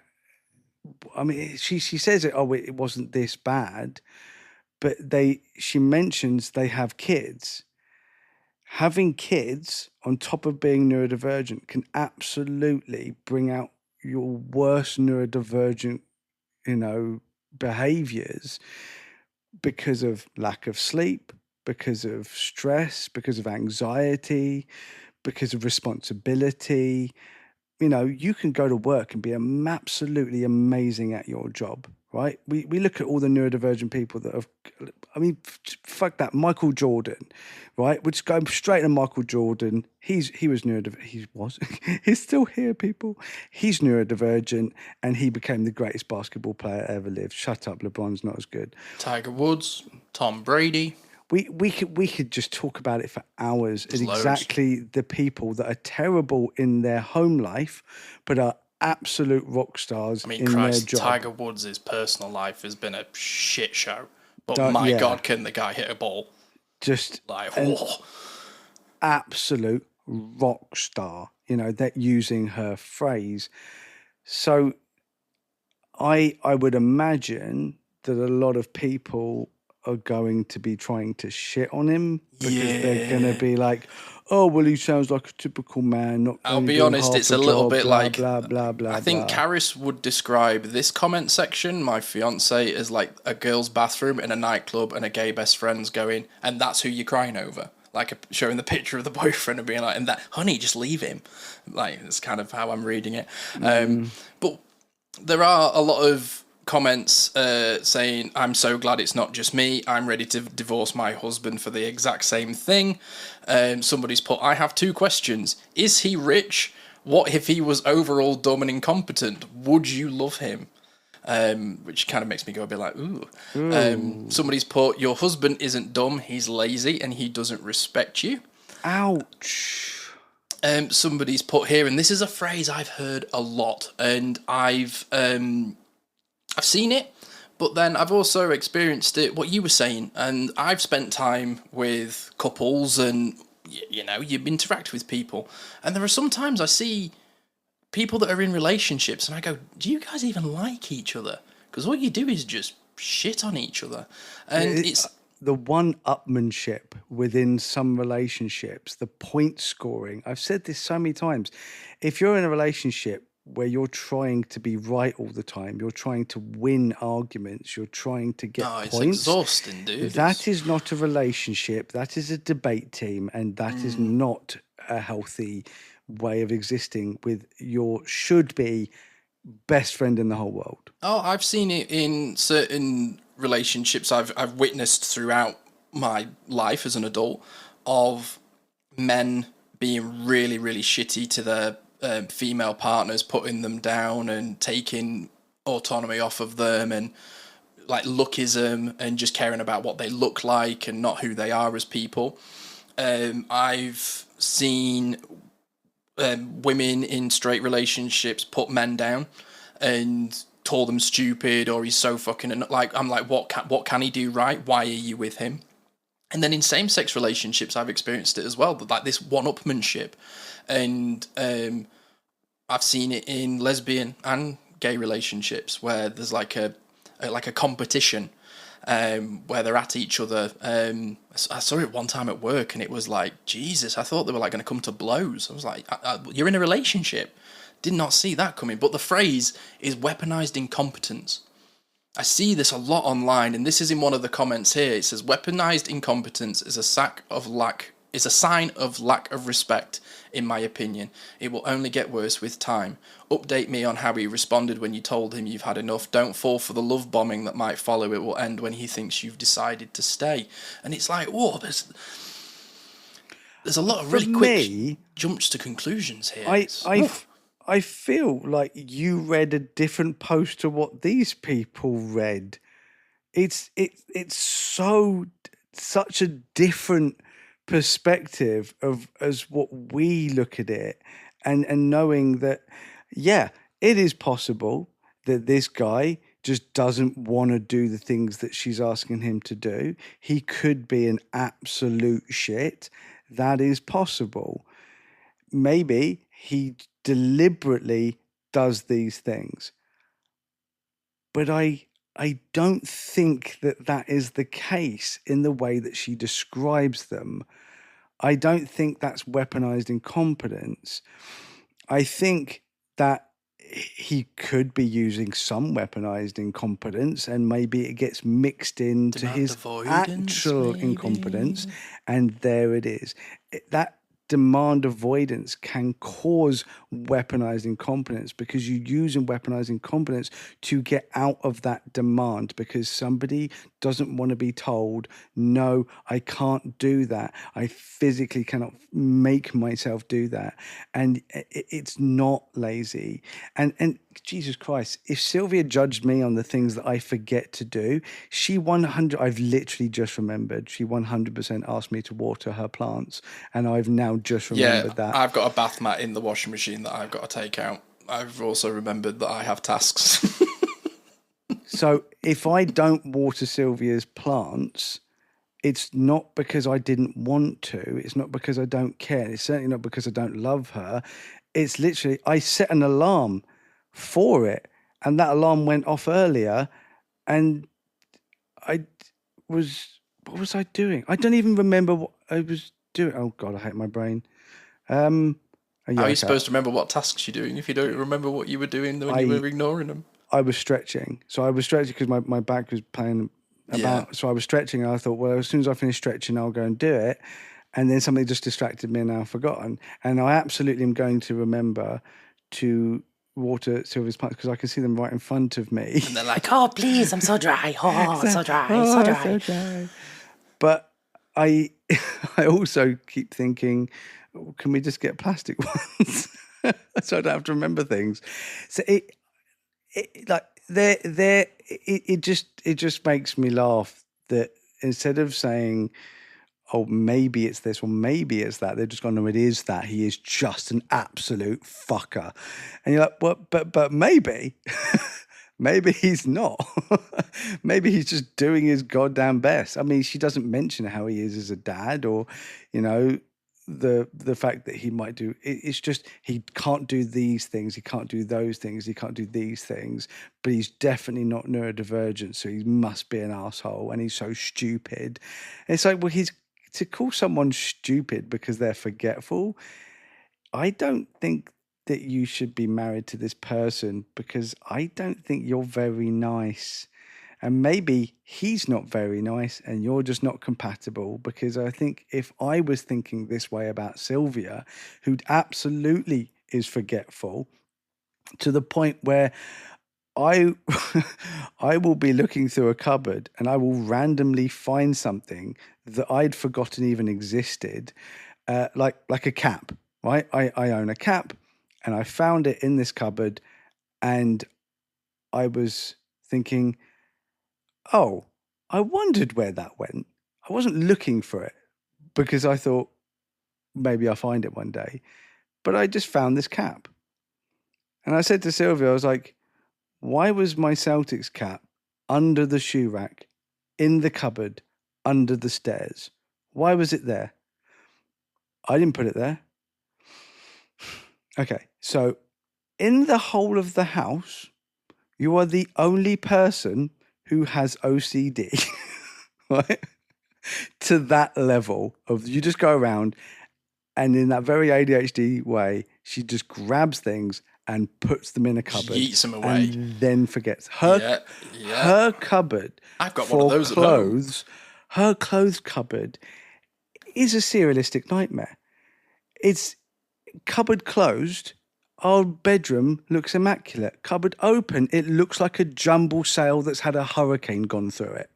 I mean, she says it. Oh, it wasn't this bad, but she mentions they have kids. Having kids on top of being neurodivergent can absolutely bring out your worst neurodivergent, behaviours, because of lack of sleep, because of stress, because of anxiety, because of responsibility. You can go to work and be absolutely amazing at your job, right? We look at all the neurodivergent people that have, I mean, fuck that, Michael Jordan, right? We're just going straight to Michael Jordan. He was neurodivergent. He's still here, people. He's neurodivergent, and he became the greatest basketball player ever lived. Shut up, LeBron's not as good. Tiger Woods, Tom Brady. We could just talk about it for hours. There's And loads. exactly the people that are terrible in their home life, but are absolute rock stars I mean, in Christ, their job. Tiger Woods' personal life has been a shit show. But Yeah. God, can the guy hit a ball? Just Like, absolute rock star, that using her phrase. So I would imagine that a lot of people are going to be trying to shit on him because they're going to be like, oh, well, he sounds like a typical man. I'll be honest, it's a little bit blah, like, blah, blah, blah, I think blah. Karis would describe this comment section, my fiance, as like a girl's bathroom in a nightclub and a gay best friend's going, and that's who you're crying over. Like showing the picture of the boyfriend and being like, and that, honey, just leave him. Like, that's kind of how I'm reading it. But there are a lot of comments saying, I'm so glad it's not just me. I'm ready to divorce my husband for the exact same thing. Somebody's put, I have 2 questions. Is he rich? What if he was overall dumb and incompetent? Would you love him? Which kind of makes me go a bit like, ooh. Somebody's put, your husband isn't dumb, he's lazy and he doesn't respect you. Ouch. Somebody's put here, and this is a phrase I've heard a lot, and I've seen it, but then I've also experienced it, what you were saying, and I've spent time with couples and, you interact with people, and there are sometimes I see people that are in relationships and I go, do you guys even like each other? Because all you do is just shit on each other. And it's the one-upmanship within some relationships, the point scoring. I've said this so many times. If you're in a relationship where you're trying to be right all the time, you're trying to win arguments, you're trying to get it's points. exhausting, dude. That is not a relationship. That is a debate team, and that is not a healthy way of existing with your should-be best friend in the whole world. Oh, I've seen it in certain relationships I've witnessed throughout my life as an adult, of men being really, really shitty to their female partners, putting them down and taking autonomy off of them, and like lookism, and just caring about what they look like and not who they are as people. I've seen women in straight relationships put men down and told them stupid, or he's so fucking, like, I'm like, what can he do right? Why are you with him? And then in same-sex relationships, I've experienced it as well, like this one-upmanship. And I've seen it in lesbian and gay relationships where there's like a competition, where they're at each other. I saw it one time at work, and it was like, Jesus, I thought they were like going to come to blows. I was like, you're in a relationship. Did not see that coming. But the phrase is weaponized incompetence. I see this a lot online, and this is in one of the comments here. It says, weaponized incompetence is a sign of lack of respect, in my opinion. It will only get worse with time. Update me on how he responded when you told him you've had enough. Don't fall for the love bombing that might follow. It will end when he thinks you've decided to stay. And it's like, whoa, there's a lot of really quick jumps to conclusions here. I feel like you read a different post to what these people read. It's such a different perspective of as what we look at it, and knowing that, yeah, it is possible that this guy just doesn't want to do the things that she's asking him to do. He could be an absolute shit. That is possible. Maybe he deliberately does these things. But I don't think that is the case in the way that she describes them. I don't think that's weaponized incompetence. I think that he could be using some weaponized incompetence, and maybe it gets mixed into his actual incompetence, and there it is. That demand avoidance can cause weaponized incompetence, because you use weaponized incompetence to get out of that demand, because somebody doesn't want to be told, no, I can't do that. I physically cannot make myself do that. And it's not lazy. And Jesus Christ, if Sylvia judged me on the things that I forget to do, I've literally just remembered, she 100% asked me to water her plants, and I've now just remembered that. I've got a bath mat in the washing machine that I've got to take out. I've also remembered that I have tasks. So if I don't water Sylvia's plants, it's not because I didn't want to. It's not because I don't care. It's certainly not because I don't love her. It's literally, I set an alarm for it, and that alarm went off earlier, and what was I doing? I don't even remember what I was doing. Oh God, I hate my brain. How are you supposed to remember what tasks you're doing if you don't remember what you were doing when you were ignoring them? I was stretching. So I was stretching because my back was playing about. Yeah. So I was stretching, and I thought, well, as soon as I finish stretching, I'll go and do it. And then something just distracted me, and now I've forgotten. And I absolutely am going to remember to water Sylvia's plants, because I can see them right in front of me. And they're like, oh, please, I'm so dry. Oh, so dry, so dry. So dry. But I also keep thinking, can we just get plastic ones so I don't have to remember things? So it just makes me laugh that instead of saying, oh, maybe it's this or maybe it's that, they're just going, no, it is that. He is just an absolute fucker. And you're like, well, but maybe, maybe he's not. Maybe he's just doing his goddamn best. I mean, she doesn't mention how he is as a dad, or, you know, the fact that he might do, it's just, he can't do these things, he can't do those things, he can't do these things, but he's definitely not neurodivergent, so he must be an asshole, and he's so stupid. And it's like, well, to call someone stupid because they're forgetful, I don't think that you should be married to this person, because I don't think you're very nice. And maybe he's not very nice and you're just not compatible, because I think if I was thinking this way about Sylvia, who absolutely is forgetful to the point where I will be looking through a cupboard and I will randomly find something that I'd forgotten even existed, like a cap, right? I own a cap, and I found it in this cupboard, and I was thinking, oh, I wondered where that went. I wasn't looking for it because I thought maybe I'll find it one day, but I just found this cap. And I said to Sylvia, I was like, why was my Celtics cap under the shoe rack, in the cupboard, under the stairs? Why was it there? I didn't put it there. Okay, so in the whole of the house, you are the only person who has OCD, right? To that level of, you just go around and in that very ADHD way, she just grabs things and puts them in a cupboard. She eats them away. And then forgets. Her cupboard, I've got for one of those clothes, her clothes cupboard is a serialistic nightmare. It's cupboard closed, our bedroom looks immaculate. Cupboard open, it looks like a jumble sale that's had a hurricane gone through it.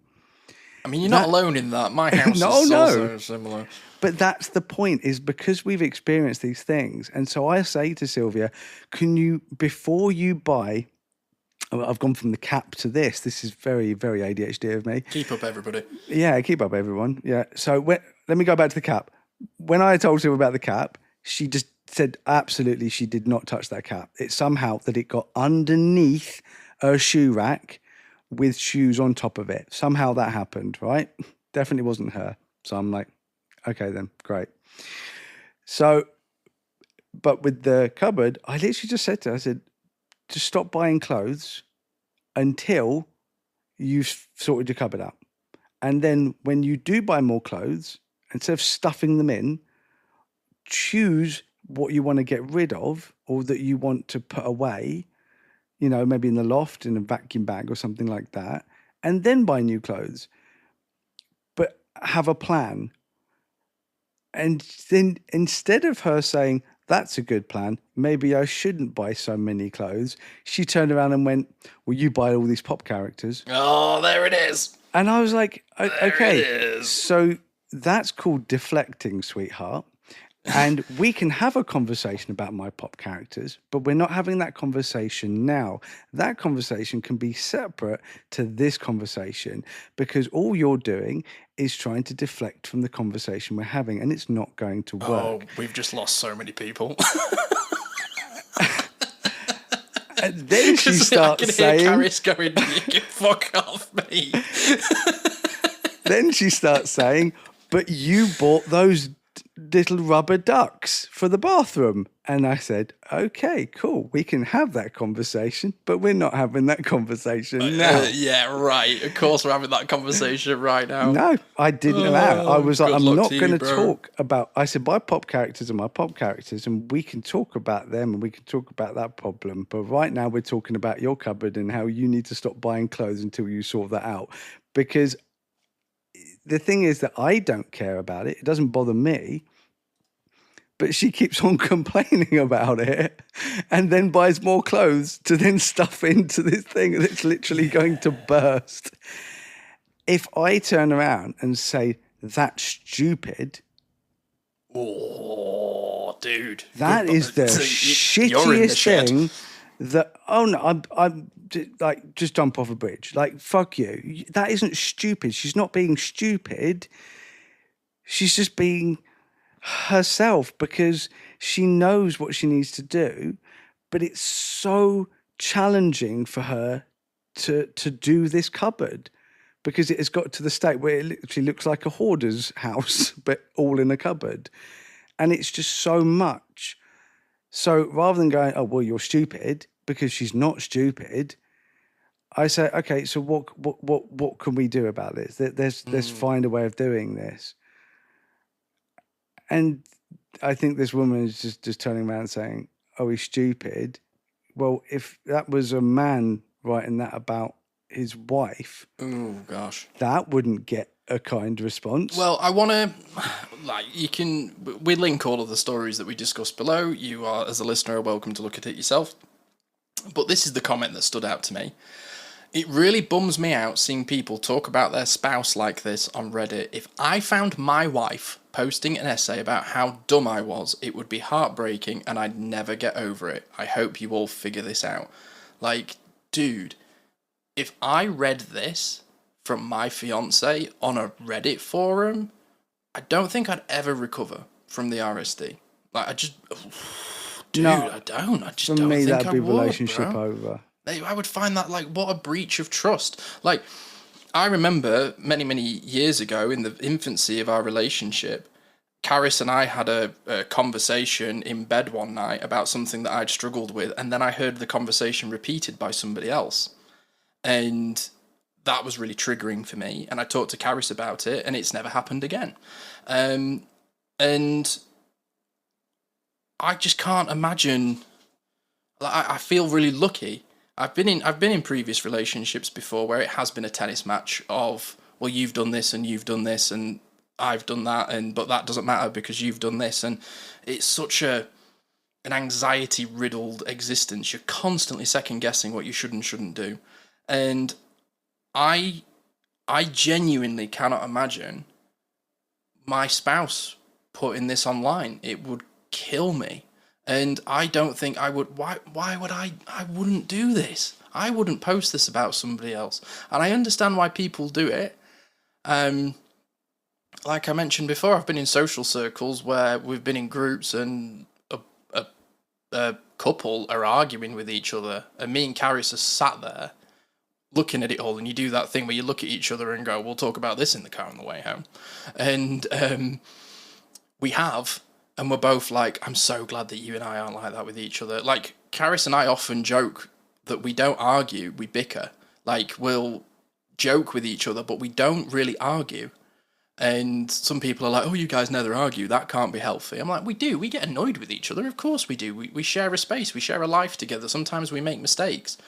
I mean, you're not alone in that. My house is also similar. But that's the point, is because we've experienced these things. And so I say to Sylvia, can you, before you buy, I've gone from the cap to this is very, very ADHD of me. Keep up, everybody. Yeah, keep up, everyone. Yeah. So let me go back to the cap. When I told Sylvia about the cap, she just said absolutely she did not touch that cap. It's somehow that it got underneath a shoe rack with shoes on top of it. Somehow that happened, right? Definitely wasn't her. So I'm like, okay then, great. So, but with the cupboard, I literally just said to her, I said, just stop buying clothes until you've sorted your cupboard out. And then when you do buy more clothes, instead of stuffing them in, choose what you want to get rid of or that you want to put away, you know, maybe in the loft, in a vacuum bag or something like that, and then buy new clothes. But have a plan. And then instead of her saying, that's a good plan, maybe I shouldn't buy so many clothes, she turned around and went, well, you buy all these pop characters. Oh, there it is. And I was like, okay, it is. so that's called deflecting, sweetheart. And we can have a conversation about my pop characters, but we're not having that conversation now. That conversation can be separate to this conversation, because all you're doing is trying to deflect from the conversation we're having, and it's not going to work. Oh, we've just lost so many people. And then she starts I can saying, hear Caris going, fuck off, mate. then she starts saying, but you bought those little rubber ducks for the bathroom. And I said, okay, cool. We can have that conversation, but we're not having that conversation now. Yeah, right. Of course we're having that conversation right now. No, I didn't allow. I was like, good I'm luck not to you, going to bro. talk about, I said, my pop characters are my pop characters, and we can talk about them and we can talk about that problem. But right now we're talking about your cupboard and how you need to stop buying clothes until you sort that out. Because the thing is that I don't care about it. It doesn't bother me. But she keeps on complaining about it and then buys more clothes to then stuff into this thing that's literally going to burst. If I turn around and say, that's stupid, Oh, dude. that is the You're in the shittiest shed. thing that, oh no, I'm like, just jump off a bridge. Like, fuck you. That isn't stupid. She's not being stupid. She's just being herself, because she knows what she needs to do, but it's so challenging for her to do this cupboard, because it has got to the state where it literally looks like a hoarder's house, but all in a cupboard. And it's just so much. So rather than going, oh, well, you're stupid, because she's not stupid, I say, okay, so what can we do about this? Let's find a way of doing this. And I think this woman is just turning around saying, oh, he's stupid. Well, if that was a man writing that about his wife, Oh, gosh. that wouldn't get a kind response. Well, I want to, we link all of the stories that we discussed below. You are, as a listener, are welcome to look at it yourself. But this is the comment that stood out to me. It really bums me out seeing people talk about their spouse like this on Reddit. If I found my wife posting an essay about how dumb I was, it would be heartbreaking and I'd never get over it. I hope you all figure this out. Like, dude, if I read this from my fiance on a Reddit forum, I don't think I'd ever recover from the RSD. Like, I just... Dude, No, I don't. I just for don't me, think that'd I be would, relationship bro. over. I would find that, like, what a breach of trust. Like, I remember many, many years ago, in the infancy of our relationship, Caris and I had a conversation in bed one night about something that I'd struggled with, and then I heard the conversation repeated by somebody else. And that was really triggering for me, and I talked to Caris about it, and it's never happened again. And I just can't imagine... Like, I feel really lucky. I've been in previous relationships before where it has been a tennis match of, well, you've done this and you've done this and I've done that, but that doesn't matter because you've done this. And it's such an anxiety-riddled existence. You're constantly second-guessing what you should and shouldn't do. And I genuinely cannot imagine my spouse putting this online. It would kill me. And I don't think I would... Why would I wouldn't do this. I wouldn't post this about somebody else. And I understand why people do it. Like I mentioned before, I've been in social circles where we've been in groups and a couple are arguing with each other. And me and Caris are sat there looking at it all. And you do that thing where you look at each other and go, we'll talk about this in the car on the way home. And we have... And we're both like, I'm so glad that you and I aren't like that with each other. Like, Caris and I often joke that we don't argue, we bicker. Like, we'll joke with each other, but we don't really argue. And some people are like, oh, you guys never argue. That can't be healthy. I'm like, we do. We get annoyed with each other. Of course we do. We share a space. We share a life together. Sometimes we make mistakes.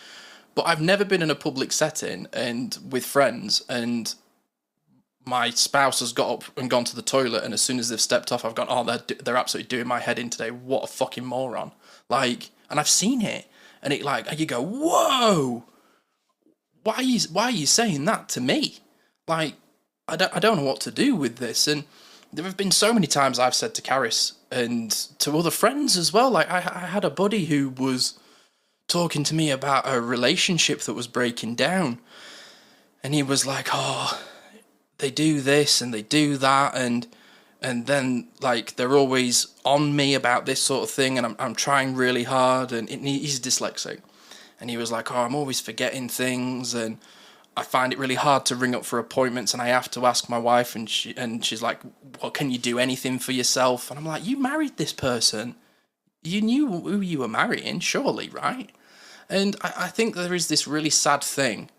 But I've never been in a public setting and with friends and my spouse has got up and gone to the toilet, and as soon as they've stepped off, I've gone, oh, they're absolutely doing my head in today. What a fucking moron. Like, and I've seen it, and it like, you go, whoa, why are you saying that to me? Like, I don't know what to do with this. And there have been so many times I've said to Caris and to other friends as well, like I had a buddy who was talking to me about a relationship that was breaking down, and he was like, oh, they do this and they do that, and then like they're always on me about this sort of thing, and I'm trying really hard, and he's dyslexic, and he was like, oh, I'm always forgetting things, and I find it really hard to ring up for appointments, and I have to ask my wife, and she's like, well, can you do anything for yourself? And I'm like, you married this person, you knew who you were marrying, surely, right? And I think there is this really sad thing,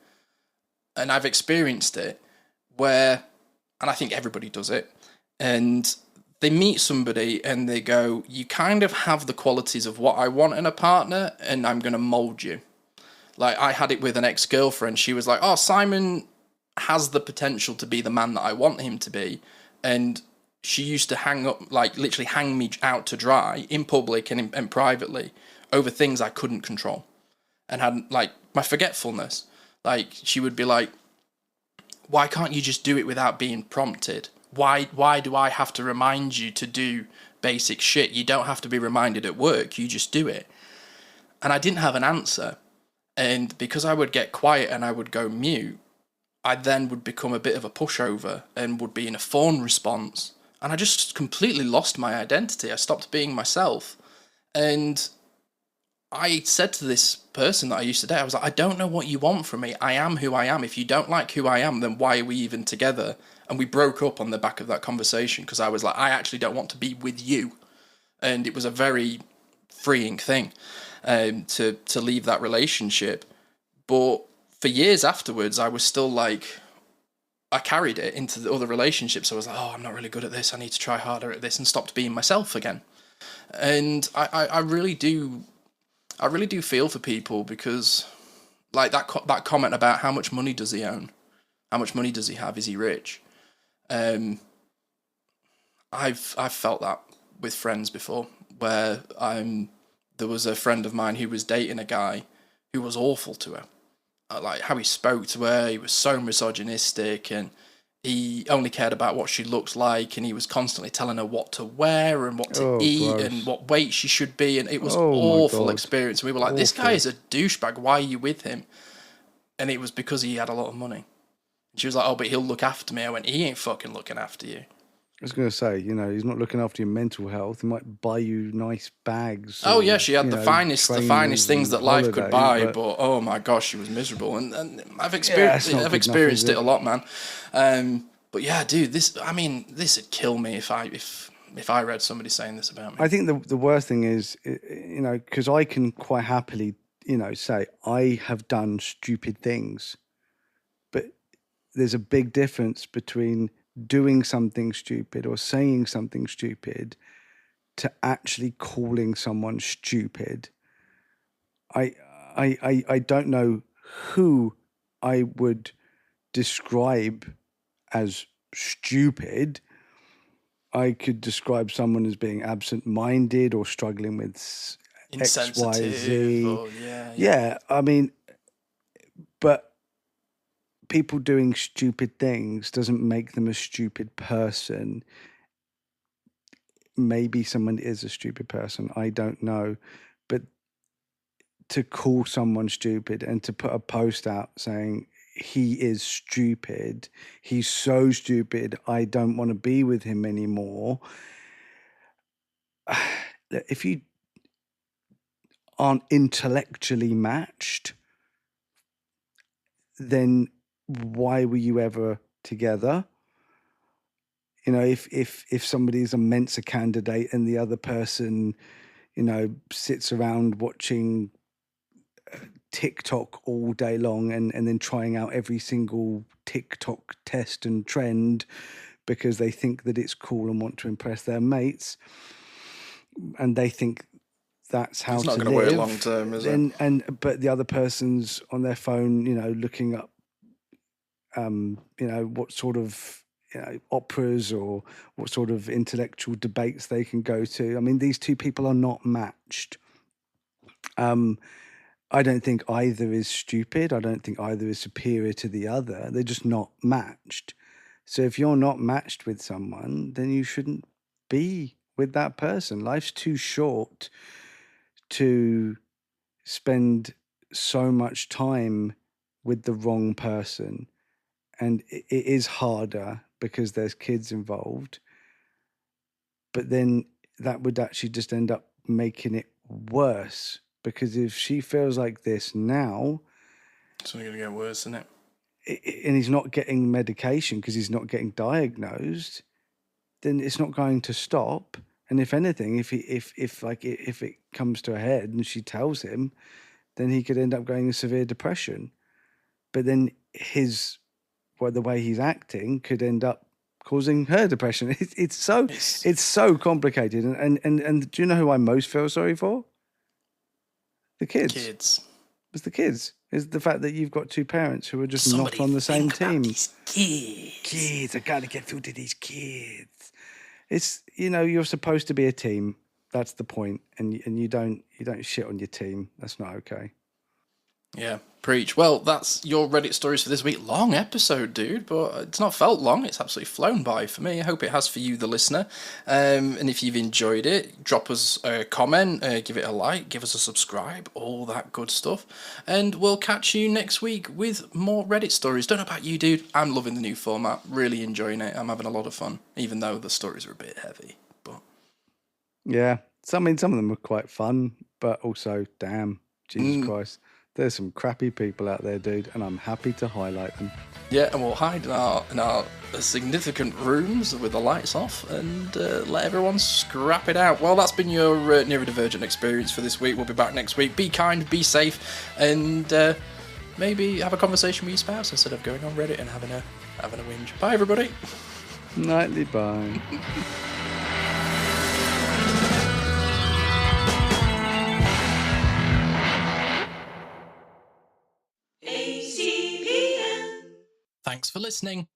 and I've experienced it, where, and I think everybody does it, and they meet somebody and they go, you kind of have the qualities of what I want in a partner, and I'm going to mold you. Like, I had it with an ex-girlfriend. She was like, oh, Simon has the potential to be the man that I want him to be. And she used to literally hang me out to dry in public and privately over things I couldn't control. And had, like, my forgetfulness. Like, she would be like, why can't you just do it without being prompted? Why do I have to remind you to do basic shit? You don't have to be reminded at work. You just do it. And I didn't have an answer. And because I would get quiet and I would go mute, I then would become a bit of a pushover and would be in a fawn response. And I just completely lost my identity. I stopped being myself. And I said to this person that I used to date, I was like, I don't know what you want from me. I am who I am. If you don't like who I am, then why are we even together? And we broke up on the back of that conversation because I was like, I actually don't want to be with you. And it was a very freeing thing. To leave that relationship. But for years afterwards, I was still like, I carried it into the other relationships. I was like, oh, I'm not really good at this. I need to try harder at this, and stopped being myself again. And I really do feel for people, because like that comment about how much money does he own? How much money does he have? Is he rich? I've felt that with friends before, where there was a friend of mine who was dating a guy who was awful to her. Like, how he spoke to her, he was so misogynistic, and he only cared about what she looks like, and he was constantly telling her what to wear and what to eat, gross. And what weight she should be, and it was awful experience. And we were like, this guy is a douchebag, why are you with him? And it was because he had a lot of money. And she was like, oh, but he'll look after me. I went, he ain't fucking looking after you. I was going to say, he's not looking after your mental health. He might buy you nice bags. Oh, yeah, she had the finest things that life could buy, but oh my gosh, she was miserable. And I've experienced it a lot, man. But yeah, dude, this would kill me if I read somebody saying this about me. I think the worst thing is, because I can quite happily, say I have done stupid things, but there's a big difference between doing something stupid or saying something stupid to actually calling someone stupid. I don't know who I would describe as stupid. I could describe someone as being absent-minded or struggling with X, Y, Z. Yeah, I mean, but people doing stupid things doesn't make them a stupid person. Maybe someone is a stupid person, I don't know. But to call someone stupid and to put a post out saying he is stupid, he's so stupid, I don't want to be with him anymore. If you aren't intellectually matched, then why were you ever together? If somebody's a Mensa candidate and the other person, sits around watching TikTok all day long and then trying out every single TikTok test and trend because they think that it's cool and want to impress their mates, and they think that's how to live. It's not going to work long term, is it? But the other person's on their phone, looking up, what sort of operas or what sort of intellectual debates they can go to. I mean, these two people are not matched. I don't think either is stupid. I don't think either is superior to the other. They're just not matched. So if you're not matched with someone, then you shouldn't be with that person. Life's too short to spend so much time with the wrong person. And it is harder because there's kids involved. But then that would actually just end up making it worse, because if she feels like this now, it's only going to get worse, isn't it? And he's not getting medication because he's not getting diagnosed, then it's not going to stop. And if anything, if it comes to a head and she tells him, then he could end up going in severe depression. But then the way he's acting could end up causing her depression. It's so complicated. And do you know who I most feel sorry for? The kids. It's the kids. It's the fact that you've got two parents who are just not on the same team. Kids, I gotta get through to these kids. It's, you're supposed to be a team. That's the point. And you don't shit on your team. That's not okay. Yeah, preach. Well, that's your Reddit stories for this week. Long episode, dude, but it's not felt long. It's absolutely flown by for me. I hope it has for you, the listener. And if you've enjoyed it, drop us a comment, give it a like, give us a subscribe, all that good stuff. And we'll catch you next week with more Reddit stories. Don't know about you, dude. I'm loving the new format. Really enjoying it. I'm having a lot of fun, even though the stories are a bit heavy. But yeah, some of them are quite fun, but also, damn, Jesus Christ. There's some crappy people out there, dude, and I'm happy to highlight them. Yeah, and we'll hide in our significant rooms with the lights off and let everyone scrap it out. Well, that's been your neurodivergent experience for this week. We'll be back next week. Be kind, be safe, and maybe have a conversation with your spouse instead of going on Reddit and having a whinge. Bye, everybody. Nightly bye. Thanks for listening.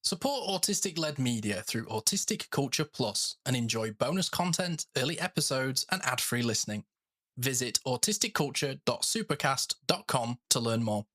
Support autistic-led media through Autistic Culture Plus and enjoy bonus content, early episodes, and ad-free listening. Visit autisticculture.supercast.com to learn more.